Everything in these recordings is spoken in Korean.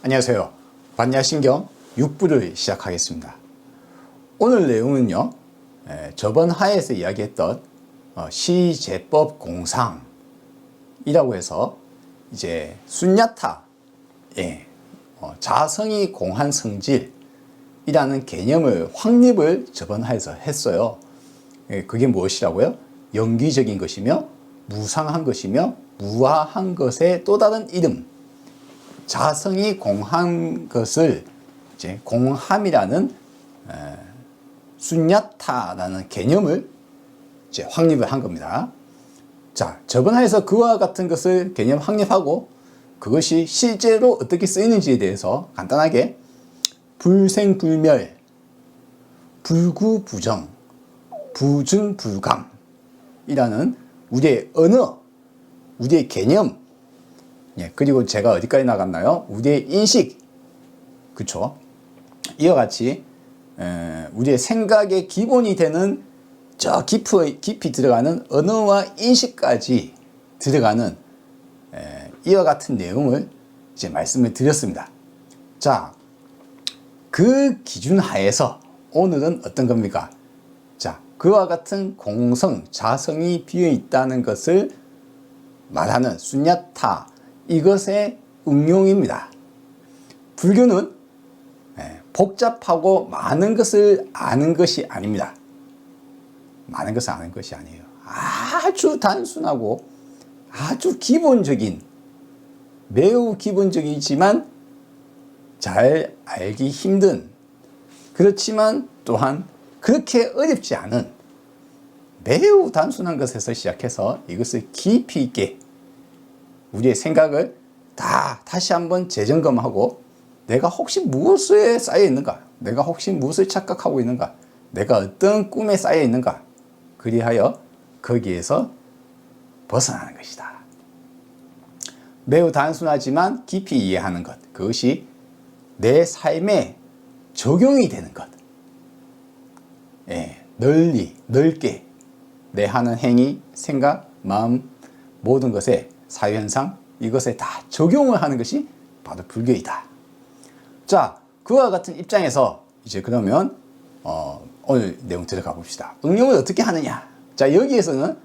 안녕하세요. 반야신경 6부를 시작하겠습니다. 오늘 내용은요, 저번 하에서 이야기했던 시제법 공상이라고 해서 이제 순야타, 자성이 공한 성질이라는 개념을 확립을 저번 하에서 했어요. 그게 무엇이라고요? 영기적인 것이며 무상한 것이며 무아한 것의 또 다른 이름, 자성이 공한 것을 이제 공함이라는 순야타라는 개념을 이제 확립을 한 겁니다. 자, 저번 하에서 그와 같은 것을 개념 확립하고 그것이 실제로 어떻게 쓰이는지에 대해서 간단하게 불생불멸, 불구부정, 부증불감이라는 우리의 언어, 우리의 개념, 그리고 제가 어디까지 나갔나요? 우리의 인식, 그쵸? 이와 같이 우리의 생각의 기본이 되는 저 깊이 들어가는 언어와 인식까지 들어가는 이와 같은 내용을 이제 말씀을 드렸습니다. 자, 그 기준 하에서 오늘은 어떤 겁니까? 자, 그와 같은 공성, 자성이 비어 있다는 것을 말하는 순야타, 이것의 응용입니다. 불교는 복잡하고 많은 것을 아는 것이 아닙니다. 많은 것을 아는 것이 아니에요. 아주 단순하고 아주 기본적인, 매우 기본적이지만 잘 알기 힘든, 그렇지만 또한 그렇게 어렵지 않은 매우 단순한 것에서 시작해서 이것을 깊이 있게 우리의 생각을 다시 한번 재점검하고 내가 혹시 무엇에 쌓여 있는가? 내가 혹시 무엇을 착각하고 있는가? 내가 어떤 꿈에 쌓여 있는가? 그리하여 거기에서 벗어나는 것이다. 매우 단순하지만 깊이 이해하는 것. 그것이 내 삶에 적용이 되는 것. 넓게 내 하는 행위, 생각, 마음, 모든 것에 사유현상, 이것에 다 적용을 하는 것이 바로 불교이다. 자, 그와 같은 입장에서 이제 그러면 오늘 내용 들어가 봅시다. 응용을 어떻게 하느냐? 자, 여기에서는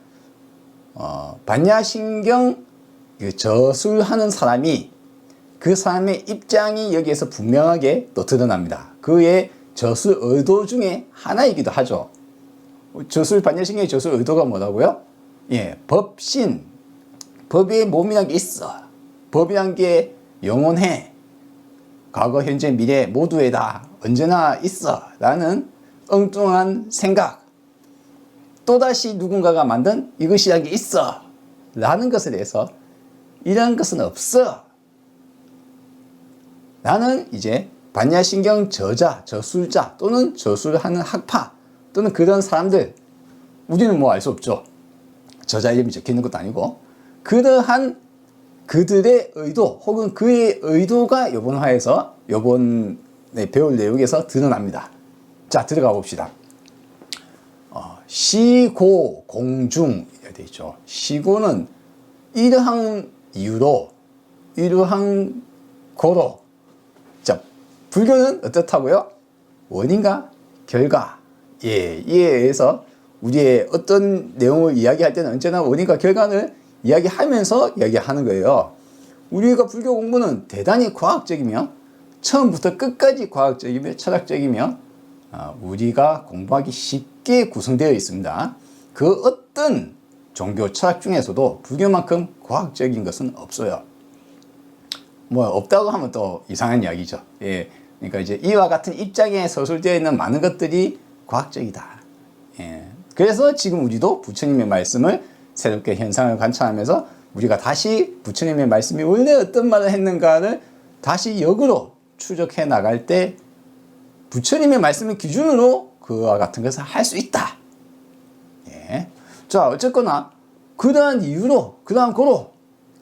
반야신경 저술하는 사람이, 그 사람의 입장이 여기에서 분명하게 또 드러납니다. 그의 저술 의도 중에 하나이기도 하죠. 반야신경의 저술 의도가 뭐라고요? 법신, 법에 몸이란 게 있어. 법이란 게 영원해. 과거, 현재, 미래 모두에 다 언제나 있어. 라는 엉뚱한 생각. 또다시 누군가가 만든 이것이란 게 있어. 라는 것에 대해서 이런 것은 없어. 라는 이제 반야신경 저자, 저술자 또는 저술하는 학파 또는 그런 사람들, 우리는 뭐 알 수 없죠. 저자 이름이 적혀 있는 것도 아니고, 그러한 그들의 의도 혹은 그의 의도가 이번 화에서 이번에 배울 내용에서 드러납니다. 자, 들어가 봅시다. 시고 공중 이렇게 되어 있죠. 시고는 이러한 이유로, 이러한 고로. 자, 불교는 어떻다고요? 원인과 결과. 이에 의해서 우리의 어떤 내용을 이야기할 때는 언제나 원인과 결과를 이야기하면서 이야기하는 거예요. 우리가 불교 공부는 대단히 과학적이며 처음부터 끝까지 과학적이며 철학적이며 우리가 공부하기 쉽게 구성되어 있습니다. 그 어떤 종교 철학 중에서도 불교만큼 과학적인 것은 없어요. 뭐 없다고 하면 또 이상한 이야기죠. 그러니까 이제 이와 같은 입장에 서술되어 있는 많은 것들이 과학적이다. 그래서 지금 우리도 부처님의 말씀을 새롭게 현상을 관찰하면서 우리가 다시 부처님의 말씀이 원래 어떤 말을 했는가를 다시 역으로 추적해 나갈 때 부처님의 말씀을 기준으로 그와 같은 것을 할 수 있다. 자, 어쨌거나 그러한 이유로, 그러한 고로,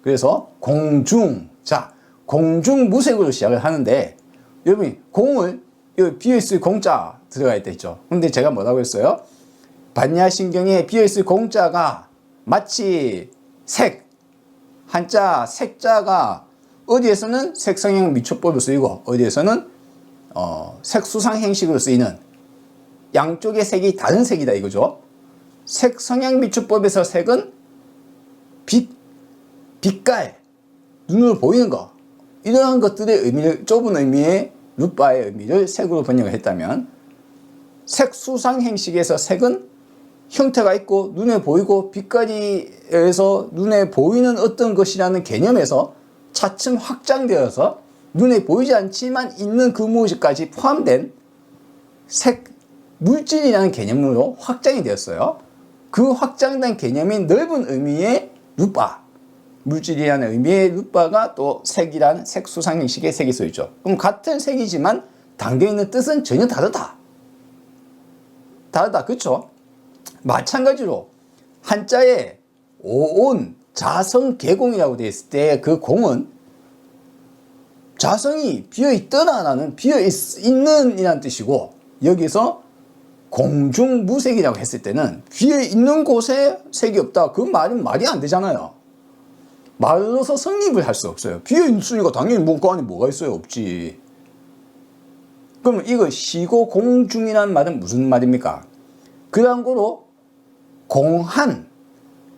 그래서 공중, 자, 공중무색으로 시작을 하는데, 여러분이 공을 여기 비어있을 공자 들어가 있다 했죠. 근데 제가 뭐라고 했어요? 반야신경에 비어있을 공자가 마치 색, 한자 색자가 어디에서는 색성형 미초법으로 쓰이고 어디에서는 색수상 행식으로 쓰이는 양쪽의 색이 다른 색이다 이거죠. 색성형 미초법에서 색은 빛깔, 눈으로 보이는 거, 이러한 것들의 의미를, 좁은 의미의 룻바의 의미를 색으로 번역을 했다면, 색수상 행식에서 색은 형태가 있고 눈에 보이고 빛깔이에서 눈에 보이는 어떤 것이라는 개념에서 차츰 확장되어서 눈에 보이지 않지만 있는 그 무엇까지 포함된 색, 물질이라는 개념으로 확장이 되었어요. 그 확장된 개념이 넓은 의미의 룻바, 물질이라는 의미의 룻바가 또 색이라는 색수상 형식의 색이 쓰여있죠. 그럼 같은 색이지만 담겨있는 뜻은 전혀 다르다. 그렇죠? 마찬가지로 한자에 오온, 자성, 개공이라고 되어 있을 때 그 공은 자성이 비어있더라라는 비어있는 이라는 뜻이고, 여기서 공중무색이라고 했을 때는 비어있는 곳에 색이 없다. 그 말은 말이 안 되잖아요. 말로서 성립을 할 수 없어요. 비어있으니까 당연히 그 안에 뭐가 있어요? 없지. 그럼 이거 시고 공중이라는 말은 무슨 말입니까? 그런 거로 공한,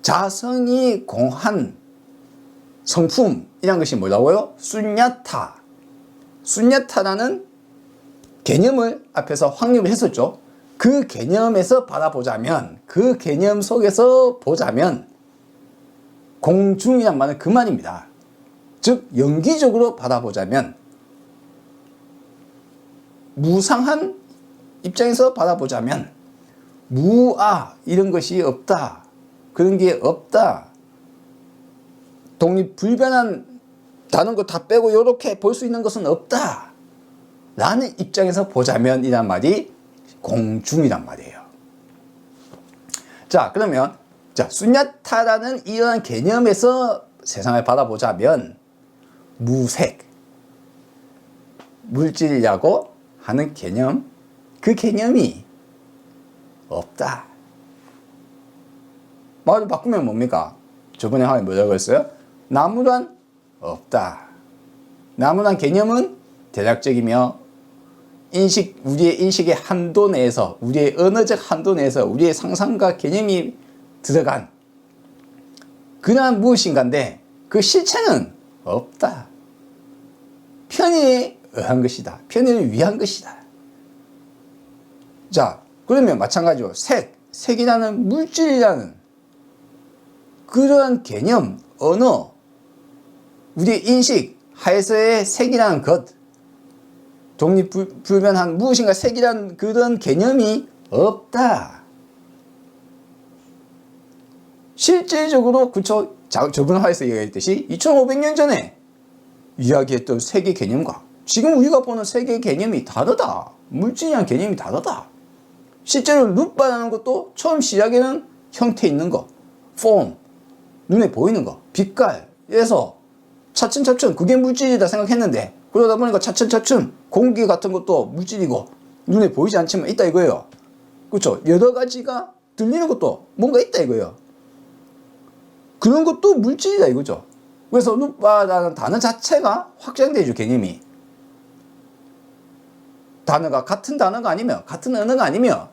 자성이 공한 성품이란 것이 뭐라고요? 순야타. 순야타라는 개념을 앞에서 확립을 했었죠. 그 개념에서 바라보자면, 그 개념 속에서 보자면 공중이란 말은 그 말입니다. 즉 연기적으로 바라보자면, 무상한 입장에서 바라보자면 무아, 이런 것이 없다, 그런 게 없다, 독립불변한 다른 거 다 빼고 이렇게 볼 수 있는 것은 없다 라는 입장에서 보자면 이란 말이 공중이란 말이에요. 자, 그러면 순야타라는 이러한 개념에서 세상을 바라보자면 무색, 물질이라고 하는 개념, 그 개념이 없다. 말을 바꾸면 뭡니까? 저번에 하에 뭐라고 했어요? 나무란 없다. 나무란 개념은 대략적이며 우리의 인식의 한도 내에서, 우리의 언어적 한도 내에서 우리의 상상과 개념이 들어간 그러한 무엇인가인데 그 실체는 없다. 편의에 의한 것이다. 편의를 위한 것이다. 자, 그러면 마찬가지로 색이라는 물질이라는 그러한 개념, 언어, 우리의 인식 하에서의 색이라는 것, 독립불변한 무엇인가 색이라는 그런 개념이 없다. 실제적으로 그쵸, 저번 화에서 이야기했듯이 2500년 전에 이야기했던 색의 개념과 지금 우리가 보는 색의 개념이 다르다. 물질이란 개념이 다르다. 실제로 룻바라는 것도 처음 시작에는 형태 있는 거, 폼, 눈에 보이는 거, 빛깔에서 차츰차츰 그게 물질이다 생각했는데, 그러다 보니까 차츰차츰 공기 같은 것도 물질이고 눈에 보이지 않지만 있다 이거예요. 그렇죠? 여러 가지가 들리는 것도 뭔가 있다 이거예요. 그런 것도 물질이다 이거죠. 그래서 룻바라는 단어 자체가 확장되죠, 개념이. 단어가 같은 단어가 아니며 같은 언어가 아니며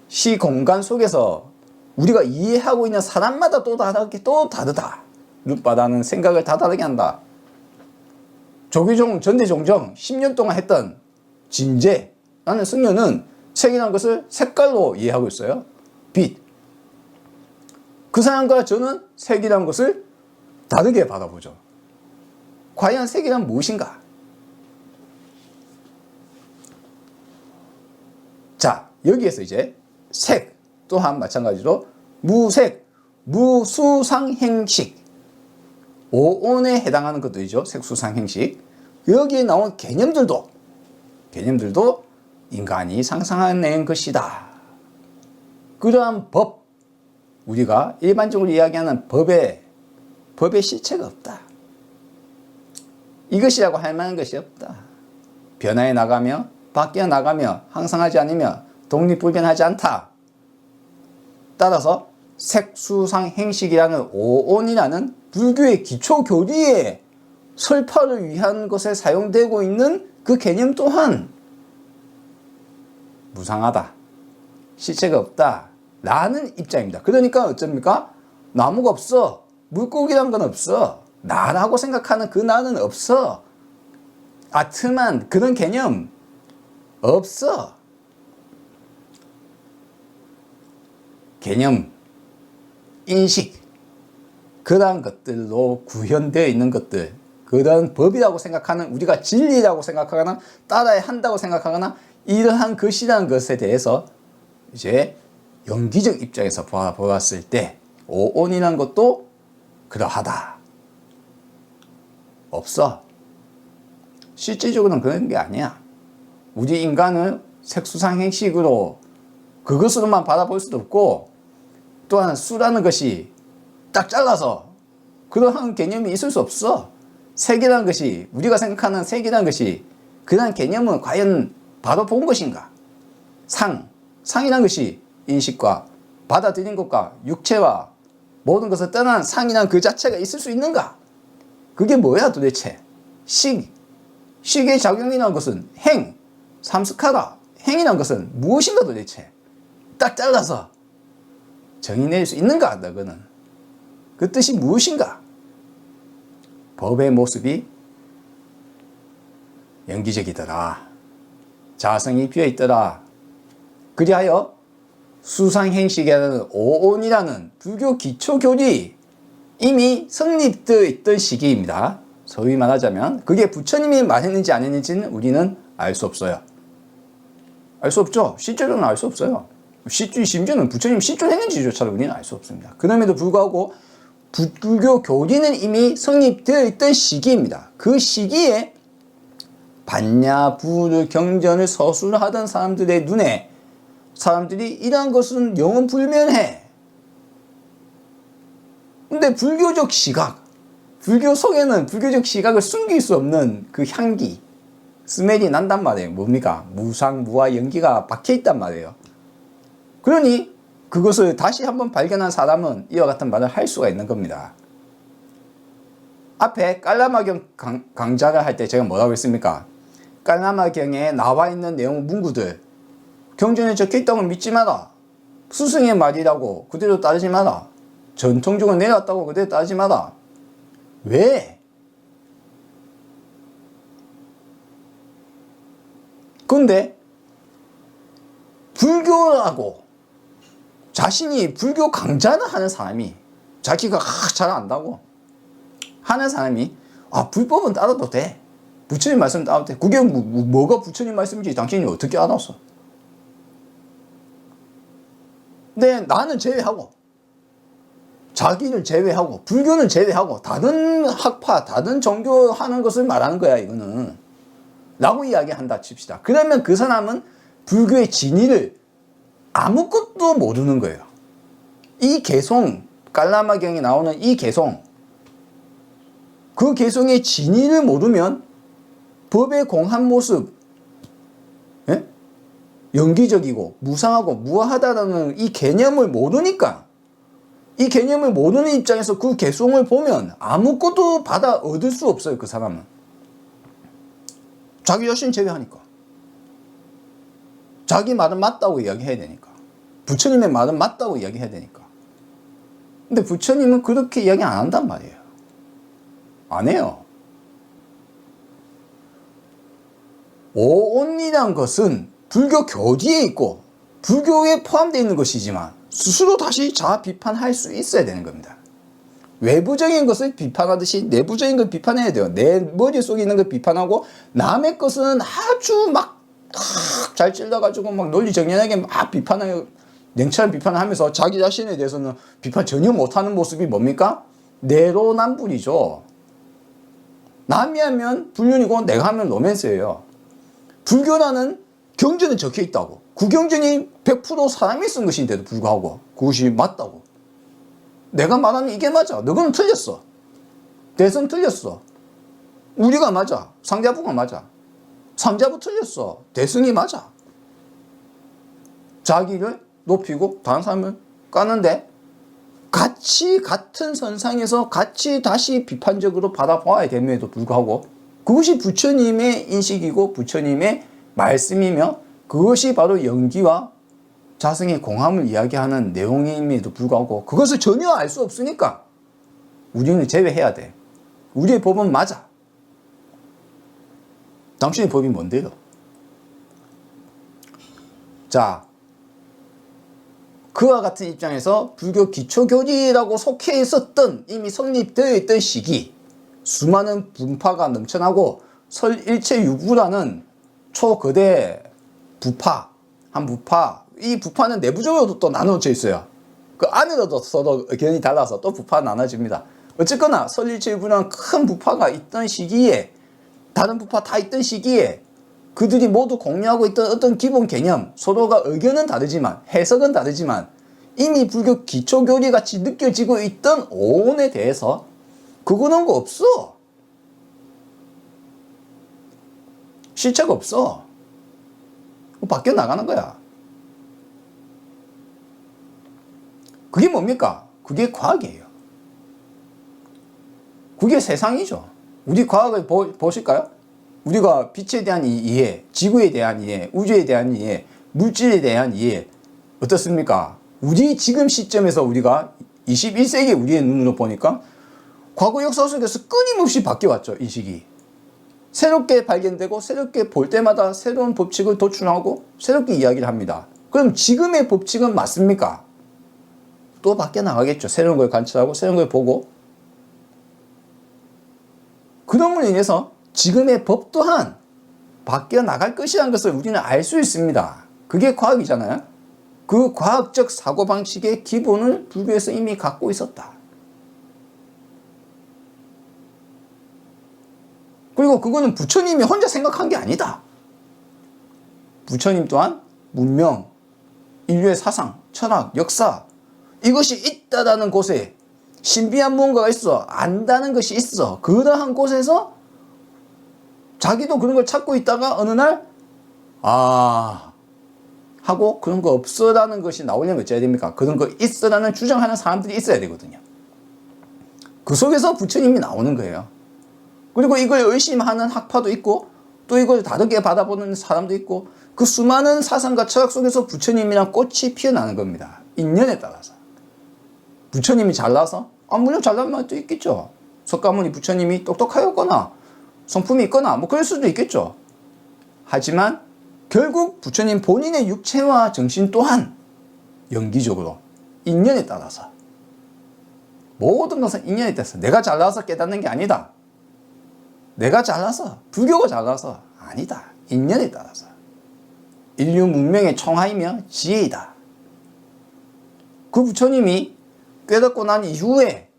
시 공간 속에서 우리가 이해하고 있는 사람마다 또 다르다. 룻바라는 생각을 다 다르게 한다. 조기종 전대종정 10년 동안 했던 진제라는 승려는 색이라는 것을 색깔로 이해하고 있어요. 빛. 그 사람과 저는 색이라는 것을 다르게 바라보죠. 과연 색이란 무엇인가? 자, 여기에서 이제 색 또한 마찬가지로 무색, 무수상행식, 오온에 해당하는 것들이죠. 색수상행식. 여기에 나온 개념들도 인간이 상상해낸 것이다. 그러한 법, 우리가 일반적으로 이야기하는 법의 실체가 없다. 이것이라고 할 만한 것이 없다. 변화해 나가며 바뀌어 나가며 항상하지 않으며 독립불변하지 않다. 따라서 색수상행식이라는 오온이라는 불교의 기초 교리에 설파를 위한 것에 사용되고 있는 그 개념 또한 무상하다, 실체가 없다 라는 입장입니다. 그러니까 어쩝니까? 나무가 없어, 물고기란 건 없어, 나라고 생각하는 그 나는 없어, 아트만 그런 개념 없어. 개념, 인식, 그러한 것들로 구현되어 있는 것들, 그런 법이라고 생각하는, 우리가 진리라고 생각하거나 따라야 한다고 생각하거나 이러한 것이라는 것에 대해서 이제 연기적 입장에서 보았을 때 오온이라는 것도 그러하다. 없어. 실질적으로는 그런 게 아니야. 우리 인간은 색수상행식으로 그것으로만 바라볼 수도 없고, 또한 수라는 것이 딱 잘라서 그러한 개념이 있을 수 없어. 색이라는 것이, 우리가 생각하는 색이라는 것이 그러한 개념은 과연 바로 본 것인가? 상이라는 것이 인식과 받아들인 것과 육체와 모든 것을 떠난 상이란 그 자체가 있을 수 있는가? 그게 뭐야 도대체? 식의 작용이라는 것은 삼스카라, 행이라는 것은 무엇인가 도대체? 딱 잘라서 정의낼 수 있는가? 너거는 그 뜻이 무엇인가? 법의 모습이 연기적이더라, 자성이 비어있더라. 그리하여 수상행식이라는 오온이라는 불교 기초교리 이미 성립되어 있던 시기입니다. 소위 말하자면 그게 부처님이 말했는지 안 했는지는 우리는 알 수 없어요. 알 수 없죠. 실제로는 알 수 없어요. 심지어는 부처님 실존했는지조차도 우리는 알 수 없습니다. 그럼에도 불구하고 불교 교리는 이미 성립되어 있던 시기입니다. 그 시기에 반야, 부르, 경전을 서술하던 사람들의 눈에 사람들이 이러한 것은 영원 불면해. 근데 불교적 시각, 불교 속에는 불교적 시각을 숨길 수 없는 그 향기, 스멜이 난단 말이에요. 뭡니까? 무상, 무와 연기가 박혀있단 말이에요. 그러니 그것을 다시 한번 발견한 사람은 이와 같은 말을 할 수가 있는 겁니다. 앞에 깔라마경 강좌를 할 때 제가 뭐라고 했습니까? 깔라마경에 나와 있는 내용 문구들, 경전에 적혀있다고 믿지 마라. 스승의 말이라고 그대로 따르지 마라. 전통적으로 내려왔다고 그대로 따르지 마라. 왜? 근데 불교라고 자신이 불교 강좌를 하는 사람이, 자기가 잘 안다고 하는 사람이 불법은 따라도 돼, 부처님 말씀 따라도 돼. 그게 뭐가 부처님 말씀인지 당신이 어떻게 알았어? 근데 나는 제외하고, 자기를 제외하고, 불교는 제외하고 다른 학파, 다른 종교 하는 것을 말하는 거야 이거는 라고 이야기한다 칩시다. 그러면 그 사람은 불교의 진위를 아무것도 모르는 거예요. 이 개송, 깔라마경에 나오는 이 개송, 그 개송의 진위를 모르면 법의 공한 모습, 예? 연기적이고 무상하고 무아하다라는 이 개념을 모르니까, 이 개념을 모르는 입장에서 그 개송을 보면 아무것도 받아 얻을 수 없어요. 그 사람은 자기 자신 제외하니까, 자기 말은 맞다고 이야기해야 되니까, 부처님의 말은 맞다고 이야기해야 되니까. 근데 부처님은 그렇게 이야기 안 한단 말이에요. 안 해요. 오온이란 것은 불교 교리에 있고 불교에 포함되어 있는 것이지만 스스로 다시 자아 비판할 수 있어야 되는 겁니다. 외부적인 것을 비판하듯이 내부적인 걸 비판해야 돼요. 내 머릿속에 있는 걸 비판하고 남의 것은 아주 막 잘 찔러가지고 막 논리정연하게 막 비판하고 냉철한 비판을 하면서 자기 자신에 대해서는 비판 전혀 못하는 모습이 뭡니까? 내로남불이죠. 남이 하면 불륜이고 내가 하면 로맨스예요. 불교라는 경전에 적혀 있다고, 그 경전이 100% 사람이 쓴 것인데도 불구하고 그것이 맞다고, 내가 말하는 이게 맞아, 너는 틀렸어, 대선 틀렸어, 우리가 맞아, 상자부가 맞아, 삼자부 틀렸어, 대승이 맞아. 자기를 높이고 다른 사람을 까는데 같이 같은 선상에서 같이 다시 비판적으로 바라봐야 됨에도 불구하고 그것이 부처님의 인식이고 부처님의 말씀이며 그것이 바로 영기와 자성의 공함을 이야기하는 내용임에도 불구하고 그것을 전혀 알 수 없으니까 우리는 제외해야 돼. 우리의 법은 맞아. 당신의 법이 뭔데요? 자, 그와 같은 입장에서 불교 기초교리라고 속해 있었던 이미 성립되어 있던 시기 수많은 분파가 넘쳐나고 설일체유구라는 초거대 부파 한 부파 이 부파는 내부적으로도 또 나눠져 있어요. 그 안에도 서로 의견이 달라서 또 부파가 나눠집니다. 어쨌거나 설일체유구라는 큰 부파가 있던 시기에 다른 부파 다 있던 시기에 그들이 모두 공유하고 있던 어떤 기본 개념 서로가 의견은 다르지만 해석은 다르지만 이미 불교 기초교리 같이 느껴지고 있던 오온에 대해서 그거는 거 없어. 실체가 없어. 바뀌어 나가는 거야. 그게 뭡니까? 그게 과학이에요. 그게 세상이죠. 우리 과학을 보실까요? 우리가 빛에 대한 이해, 지구에 대한 이해, 우주에 대한 이해, 물질에 대한 이해 어떻습니까? 우리 지금 시점에서 우리가 21세기 우리의 눈으로 보니까 과거 역사 속에서 끊임없이 바뀌어왔죠. 인식이. 새롭게 발견되고 새롭게 볼 때마다 새로운 법칙을 도출하고 새롭게 이야기를 합니다. 그럼 지금의 법칙은 맞습니까? 또 바뀌어 나가겠죠. 새로운 걸 관찰하고 새로운 걸 보고 그럼으로 인해서 지금의 법 또한 바뀌어 나갈 것이라는 것을 우리는 알 수 있습니다. 그게 과학이잖아요. 그 과학적 사고방식의 기본을 불교에서 이미 갖고 있었다. 그리고 그거는 부처님이 혼자 생각한 게 아니다. 부처님 또한 문명, 인류의 사상, 철학, 역사 이것이 있다라는 곳에 신비한 무언가가 있어. 안다는 것이 있어. 그러한 곳에서 자기도 그런 걸 찾고 있다가 어느 날 하고 그런 거 없어라는 것이 나오려면 어찌해야 됩니까? 그런 거 있어라는 주장하는 사람들이 있어야 되거든요. 그 속에서 부처님이 나오는 거예요. 그리고 이걸 의심하는 학파도 있고 또 이걸 다르게 받아보는 사람도 있고 그 수많은 사상과 철학 속에서 부처님이란 꽃이 피어나는 겁니다. 인연에 따라서. 부처님이 잘나서? 물론 잘난 말도 있겠죠. 석가모니 부처님이 똑똑하였거나 성품이 있거나 뭐 그럴 수도 있겠죠. 하지만 결국 부처님 본인의 육체와 정신 또한 연기적으로 인연에 따라서 모든 것은 인연에 따라서 내가 잘나서 깨닫는 게 아니다. 내가 잘나서 불교가 잘나서 아니다. 인연에 따라서 인류 문명의 총하이며 지혜이다. 그 부처님이 깨닫고 난 이후에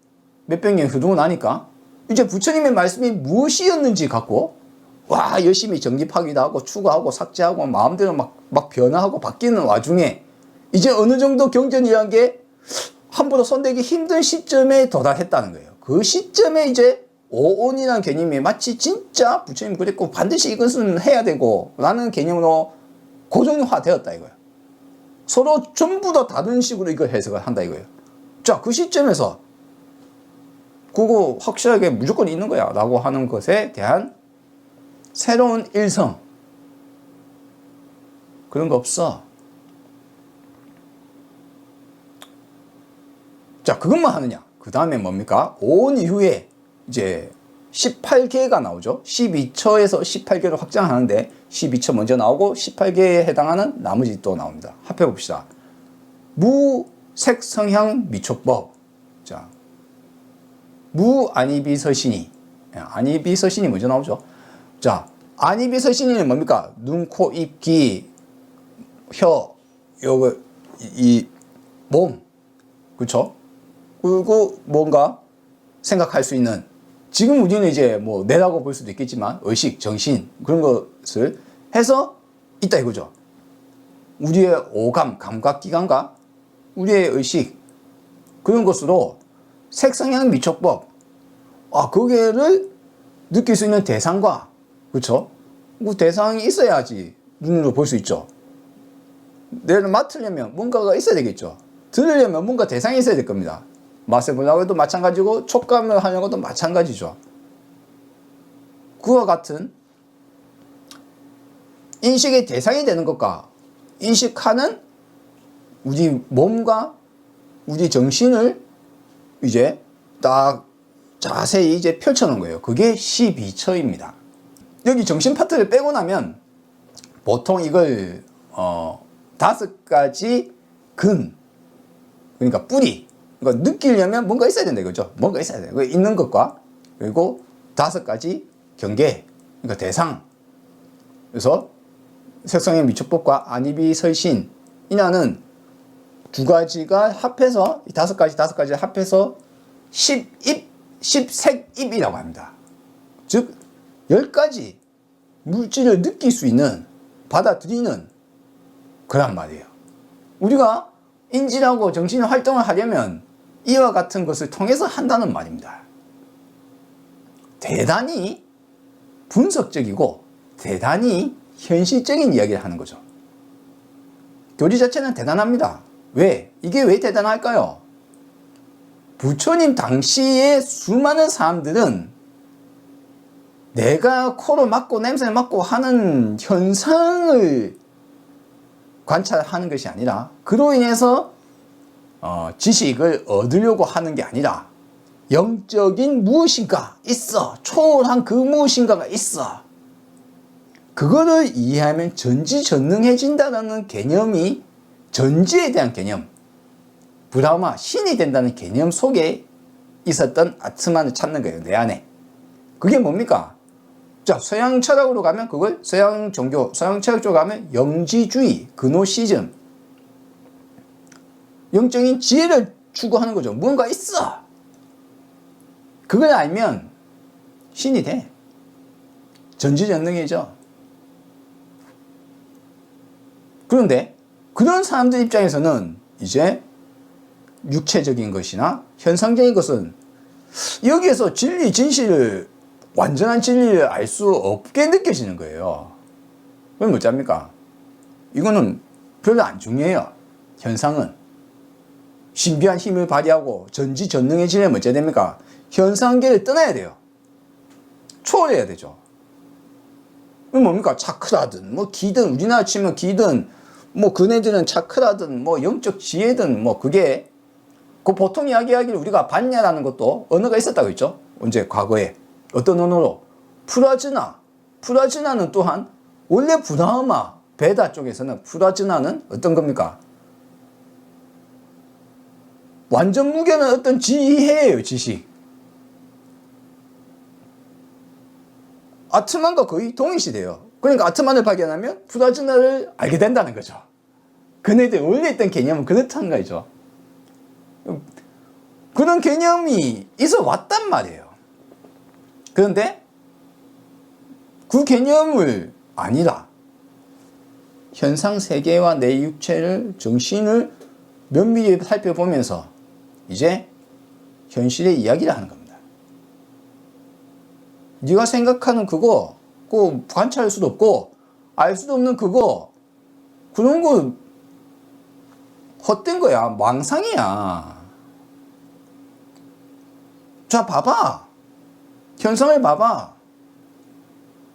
몇백 년 흐르고 나니까 이제 부처님의 말씀이 무엇이었는지 갖고 열심히 정립하기도 하고 추구하고 삭제하고 마음대로 막 변화하고 바뀌는 와중에 이제 어느 정도 경전이라는 게 함부로 손대기 힘든 시점에 도달했다는 거예요. 그 시점에 이제 오온이라는 개념이 마치 진짜 부처님이 그랬고 반드시 이것은 해야 되고 라는 개념으로 고정화 되었다 이거예요. 서로 전부 다 다른 식으로 이걸 해석을 한다 이거예요. 자, 그 시점에서 그거 확실하게 무조건 있는 거야 라고 하는 것에 대한 새로운 일성 그런 거 없어. 자, 그것만 하느냐? 그 다음에 뭡니까? 오온 이후에 이제 18개가 나오죠. 12처에서 18개로 확장하는데 12처 먼저 나오고 18개에 해당하는 나머지 또 나옵니다. 합해봅시다. 무색성향 미촉법. 자, 무안이비서신이. 안이비서신이 먼저 나오죠. 자, 안이비서신이는 뭡니까? 눈, 코, 입, 귀, 혀, 요거, 이 몸. 그쵸? 그리고 뭔가 생각할 수 있는 지금 우리는 이제 뭐 뇌라고 볼 수도 있겠지만 의식, 정신 그런 것을 해서 있다 이거죠. 우리의 오감, 감각기관과 우리의 의식 그런 것으로 색성향 미촉법 거기를 느낄 수 있는 대상과 그렇죠? 그 대상이 있어야지 눈으로 볼 수 있죠. 뇌를 맡으려면 뭔가가 있어야 되겠죠. 들으려면 뭔가 대상이 있어야 될 겁니다. 맛을 보려고 해도 마찬가지고 촉감을 하려고도 마찬가지죠. 그와 같은 인식의 대상이 되는 것과 인식하는 우리 몸과 우리 정신을 이제 딱 자세히 이제 펼쳐놓은 거예요. 그게 12처입니다. 여기 정신 파트를 빼고 나면 보통 이걸 5가지 근, 그러니까 뿌리, 그러니까 느끼려면 뭔가 있어야 된다 이거죠. 뭔가 있어야 돼요. 있는 것과 그리고 5가지 경계, 그러니까 대상. 그래서 색성의 미축법과 안입이설신이라는 2가지가 합해서 이 5가지 합해서 10입, 10색입이라고 합니다. 즉 10가지 물질을 느낄 수 있는, 받아들이는 그란 말이에요. 우리가 인지하고 정신의 활동을 하려면 이와 같은 것을 통해서 한다는 말입니다. 대단히 분석적이고 대단히 현실적인 이야기를 하는 거죠. 교리 자체는 대단합니다. 왜? 이게 왜 대단할까요? 부처님 당시에 수많은 사람들은 내가 코로 맡고 냄새를 맡고 하는 현상을 관찰하는 것이 아니라 그로 인해서 지식을 얻으려고 하는 게 아니라 영적인 무엇인가 있어. 초월한 그 무엇인가가 있어. 그거를 이해하면 전지전능해진다는 개념이 전지에 대한 개념, 브라흐마, 신이 된다는 개념 속에 있었던 아트만을 찾는 거예요. 내 안에. 그게 뭡니까? 자, 서양 철학으로 가면 그걸, 서양 종교, 서양 철학 쪽으로 가면 영지주의, 그노시즘, 영적인 지혜를 추구하는 거죠. 뭔가 있어. 그걸 알면 신이 돼. 전지전능해져. 그런데 그런 사람들 입장에서는 이제 육체적인 것이나 현상적인 것은 여기에서 진리, 진실을, 완전한 진리를 알 수 없게 느껴지는 거예요. 그럼 어쩝니까? 이거는 별로 안 중요해요. 현상은. 신비한 힘을 발휘하고 전지전능해지려면 어찌해야 됩니까? 현상계를 떠나야 돼요. 초월해야 되죠. 그럼 뭡니까? 차크라든, 뭐 기든, 우리나라 치면 기든, 뭐 그네들은 차크라든, 뭐 영적 지혜든, 뭐 그게 그 보통 이야기하기를 우리가 봤냐라는 것도 언어가 있었다고 했죠. 언제? 과거에. 어떤 언어로? 프라즈나. 프라즈나는 또한 원래 브라흐마, 베다 쪽에서는 프라즈나는 어떤 겁니까? 완전 무게는 어떤 지혜예요. 지식. 아트만과 거의 동일시돼요. 그러니까 아트만을 발견하면 프라즈나를 알게 된다는 거죠. 그네들 원래 있던 개념은 그렇다는 거죠. 그런 개념이 있어 왔단 말이에요. 그런데 그 개념을 아니라 현상 세계와 내 육체를, 정신을 면밀히 살펴보면서 이제 현실의 이야기를 하는 겁니다. 네가 생각하는 그거, 그 관찰할 수도 없고 알 수도 없는 그거, 그런 거 헛된 거야. 망상이야. 자, 봐봐. 현상을 봐봐.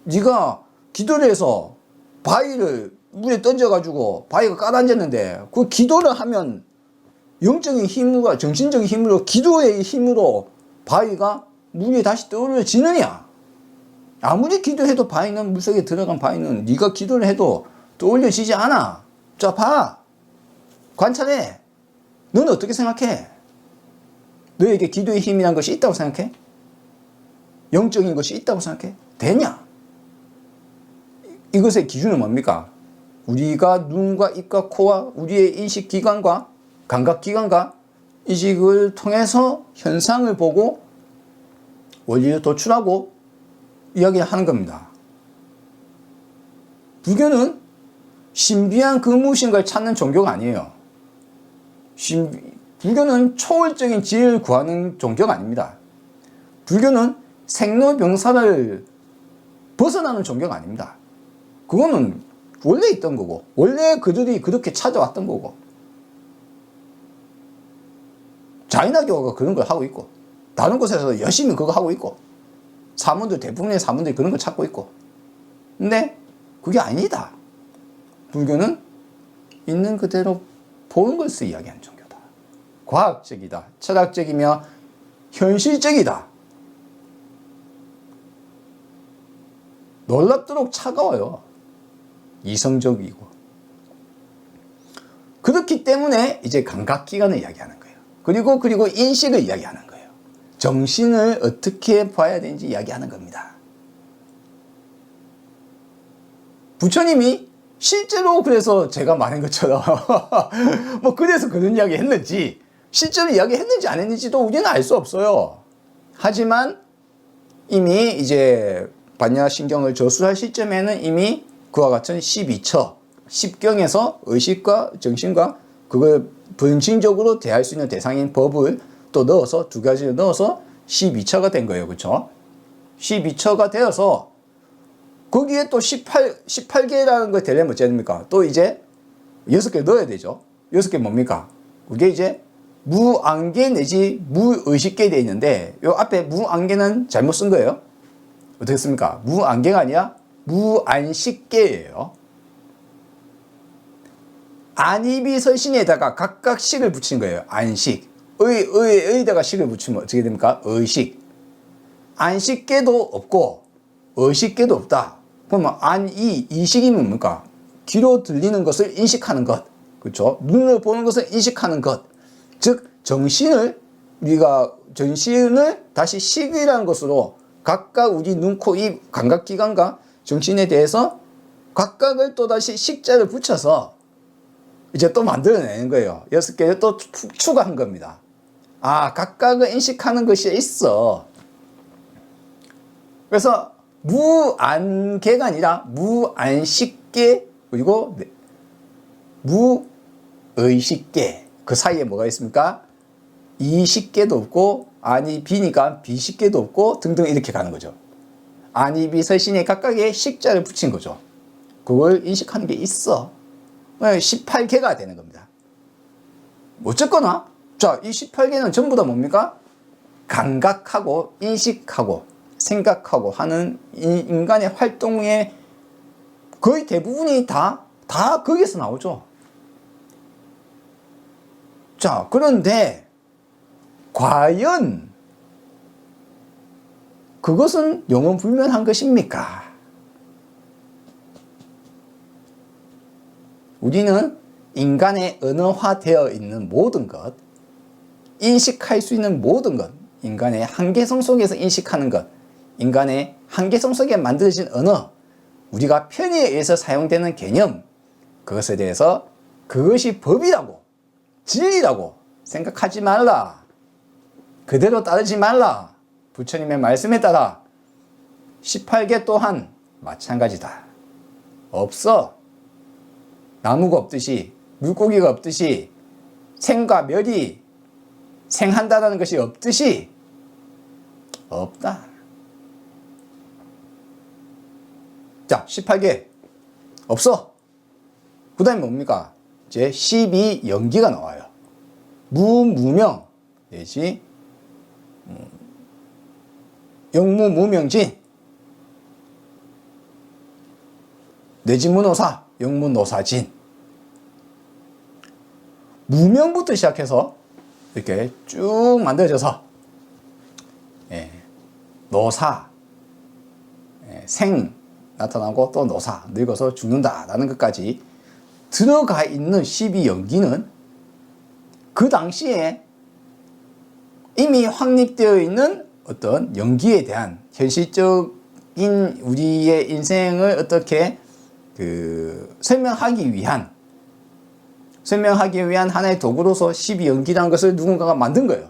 네가 기도를 해서 바위를 물에 던져가지고 바위가 깔아앉았는데 그 기도를 하면 영적인 힘으로, 정신적인 힘으로, 기도의 힘으로 바위가 물 위에 다시 떠올려지느냐? 아무리 기도해도 바위는, 물속에 들어간 바위는 네가 기도를 해도 떠올려지지 않아. 자, 봐. 관찰해. 너는 어떻게 생각해? 너에게 기도의 힘이란 것이 있다고 생각해? 영적인 것이 있다고 생각해? 되냐? 이것의 기준은 뭡니까? 우리가 눈과 입과 코와 우리의 인식기관과 감각기관과 인식을 통해서 현상을 보고 원리를 도출하고 이야기를 하는 겁니다. 불교는 신비한 그 무엇인가를 찾는 종교가 아니에요. 불교는 초월적인 지혜를 구하는 종교가 아닙니다. 불교는 생로병사를 벗어나는 종교가 아닙니다. 그거는 원래 있던 거고 원래 그들이 그렇게 찾아왔던 거고. 자, 자인학교가 그런 걸 하고 있고, 다른 곳에서 열심히 그거 하고 있고, 사문들, 대부분의 사문들이 그런 걸 찾고 있고. 근데 그게 아니다. 불교는 있는 그대로 보는 것을 이야기하는 종교다. 과학적이다. 철학적이며 현실적이다. 놀랍도록 차가워요. 이성적이고. 그렇기 때문에 이제 감각기관을 이야기하는 거예요. 그리고 인식을 이야기하는 거예요. 정신을 어떻게 봐야 되는지 이야기하는 겁니다. 부처님이 실제로 그래서 제가 말한 것처럼 뭐 그래서 그런 이야기 했는지, 실제로 이야기 했는지 안 했는지도 우리는 알 수 없어요. 하지만 이미 이제 반야신경을 저술할 시점에는 이미 그와 같은 12처, 10경에서 의식과 정신과 그걸 분신적으로 대할 수 있는 대상인 법을 또 넣어서 두 가지를 넣어서 12처가 된 거예요. 그렇죠? 12처가 되어서 거기에 또 18개라는 걸 되려면 어찌해야 됩니까? 또 이제 6개 넣어야 되죠. 6개 뭡니까? 그게 이제 무안개 내지 무의식계 되어 있는데, 요 앞에 무안개는 잘못 쓴 거예요. 어떻게 씁니까? 무안개가 아니라 무안식계예요. 안입이 설신에다가 각각 식을 붙인 거예요. 안식. 의에다가 식을 붙이면 어떻게 됩니까? 의식. 안식계도 없고 의식계도 없다. 그러면 안이, 이식이 뭡니까? 귀로 들리는 것을 인식하는 것. 그렇죠? 눈으로 보는 것을 인식하는 것. 즉 정신을 다시 식이라는 것으로 각각 우리 눈, 코, 입, 감각기관과 정신에 대해서 각각을 또다시 식자를 붙여서 이제 또 만들어내는 거예요. 6개를 또 추가한 겁니다. 아, 각각을 인식하는 것이 있어. 그래서 무안개가 아니라 무안식계, 그리고 무의식계. 그 사이에 뭐가 있습니까? 이식계도 없고, 안이 비니까 비식계도 없고, 등등 이렇게 가는 거죠. 안이 비설신에 각각의 식자를 붙인 거죠. 그걸 인식하는 게 있어. 18개가 되는 겁니다. 어쨌거나, 자, 이 18개는 전부 다 뭡니까? 감각하고, 인식하고, 생각하고 하는 인간의 활동의 거의 대부분이 다 거기에서 나오죠. 자, 그런데 과연 그것은 영원불면한 것입니까? 우리는 인간의 언어화되어 있는 모든 것, 인식할 수 있는 모든 것, 인간의 한계성 속에서 인식하는 것, 인간의 한계성 속에 만들어진 언어, 우리가 편의에 의해서 사용되는 개념, 그것에 대해서 그것이 법이라고, 진리라고 생각하지 말라. 그대로 따르지 말라. 부처님의 말씀에 따라 18개 또한 마찬가지다. 없어. 나무가 없듯이, 물고기가 없듯이, 생과 멸이 생한다는 것이 없듯이 없다. 자, 18개 없어. 그 다음에 뭡니까? 이제 12연기가 나와요. 무무명 내지 영무무명진 내지 무노사 영무노사진. 무명부터 시작해서 이렇게 쭉 만들어져서 노사, 생 나타나고 또 노사, 늙어서 죽는다 라는 것까지 들어가 있는 12연기는 그 당시에 이미 확립되어 있는 어떤 연기에 대한 현실적인 우리의 인생을 어떻게 설명하기 위한 하나의 도구로서 12연기라는 것을 누군가가 만든 거예요.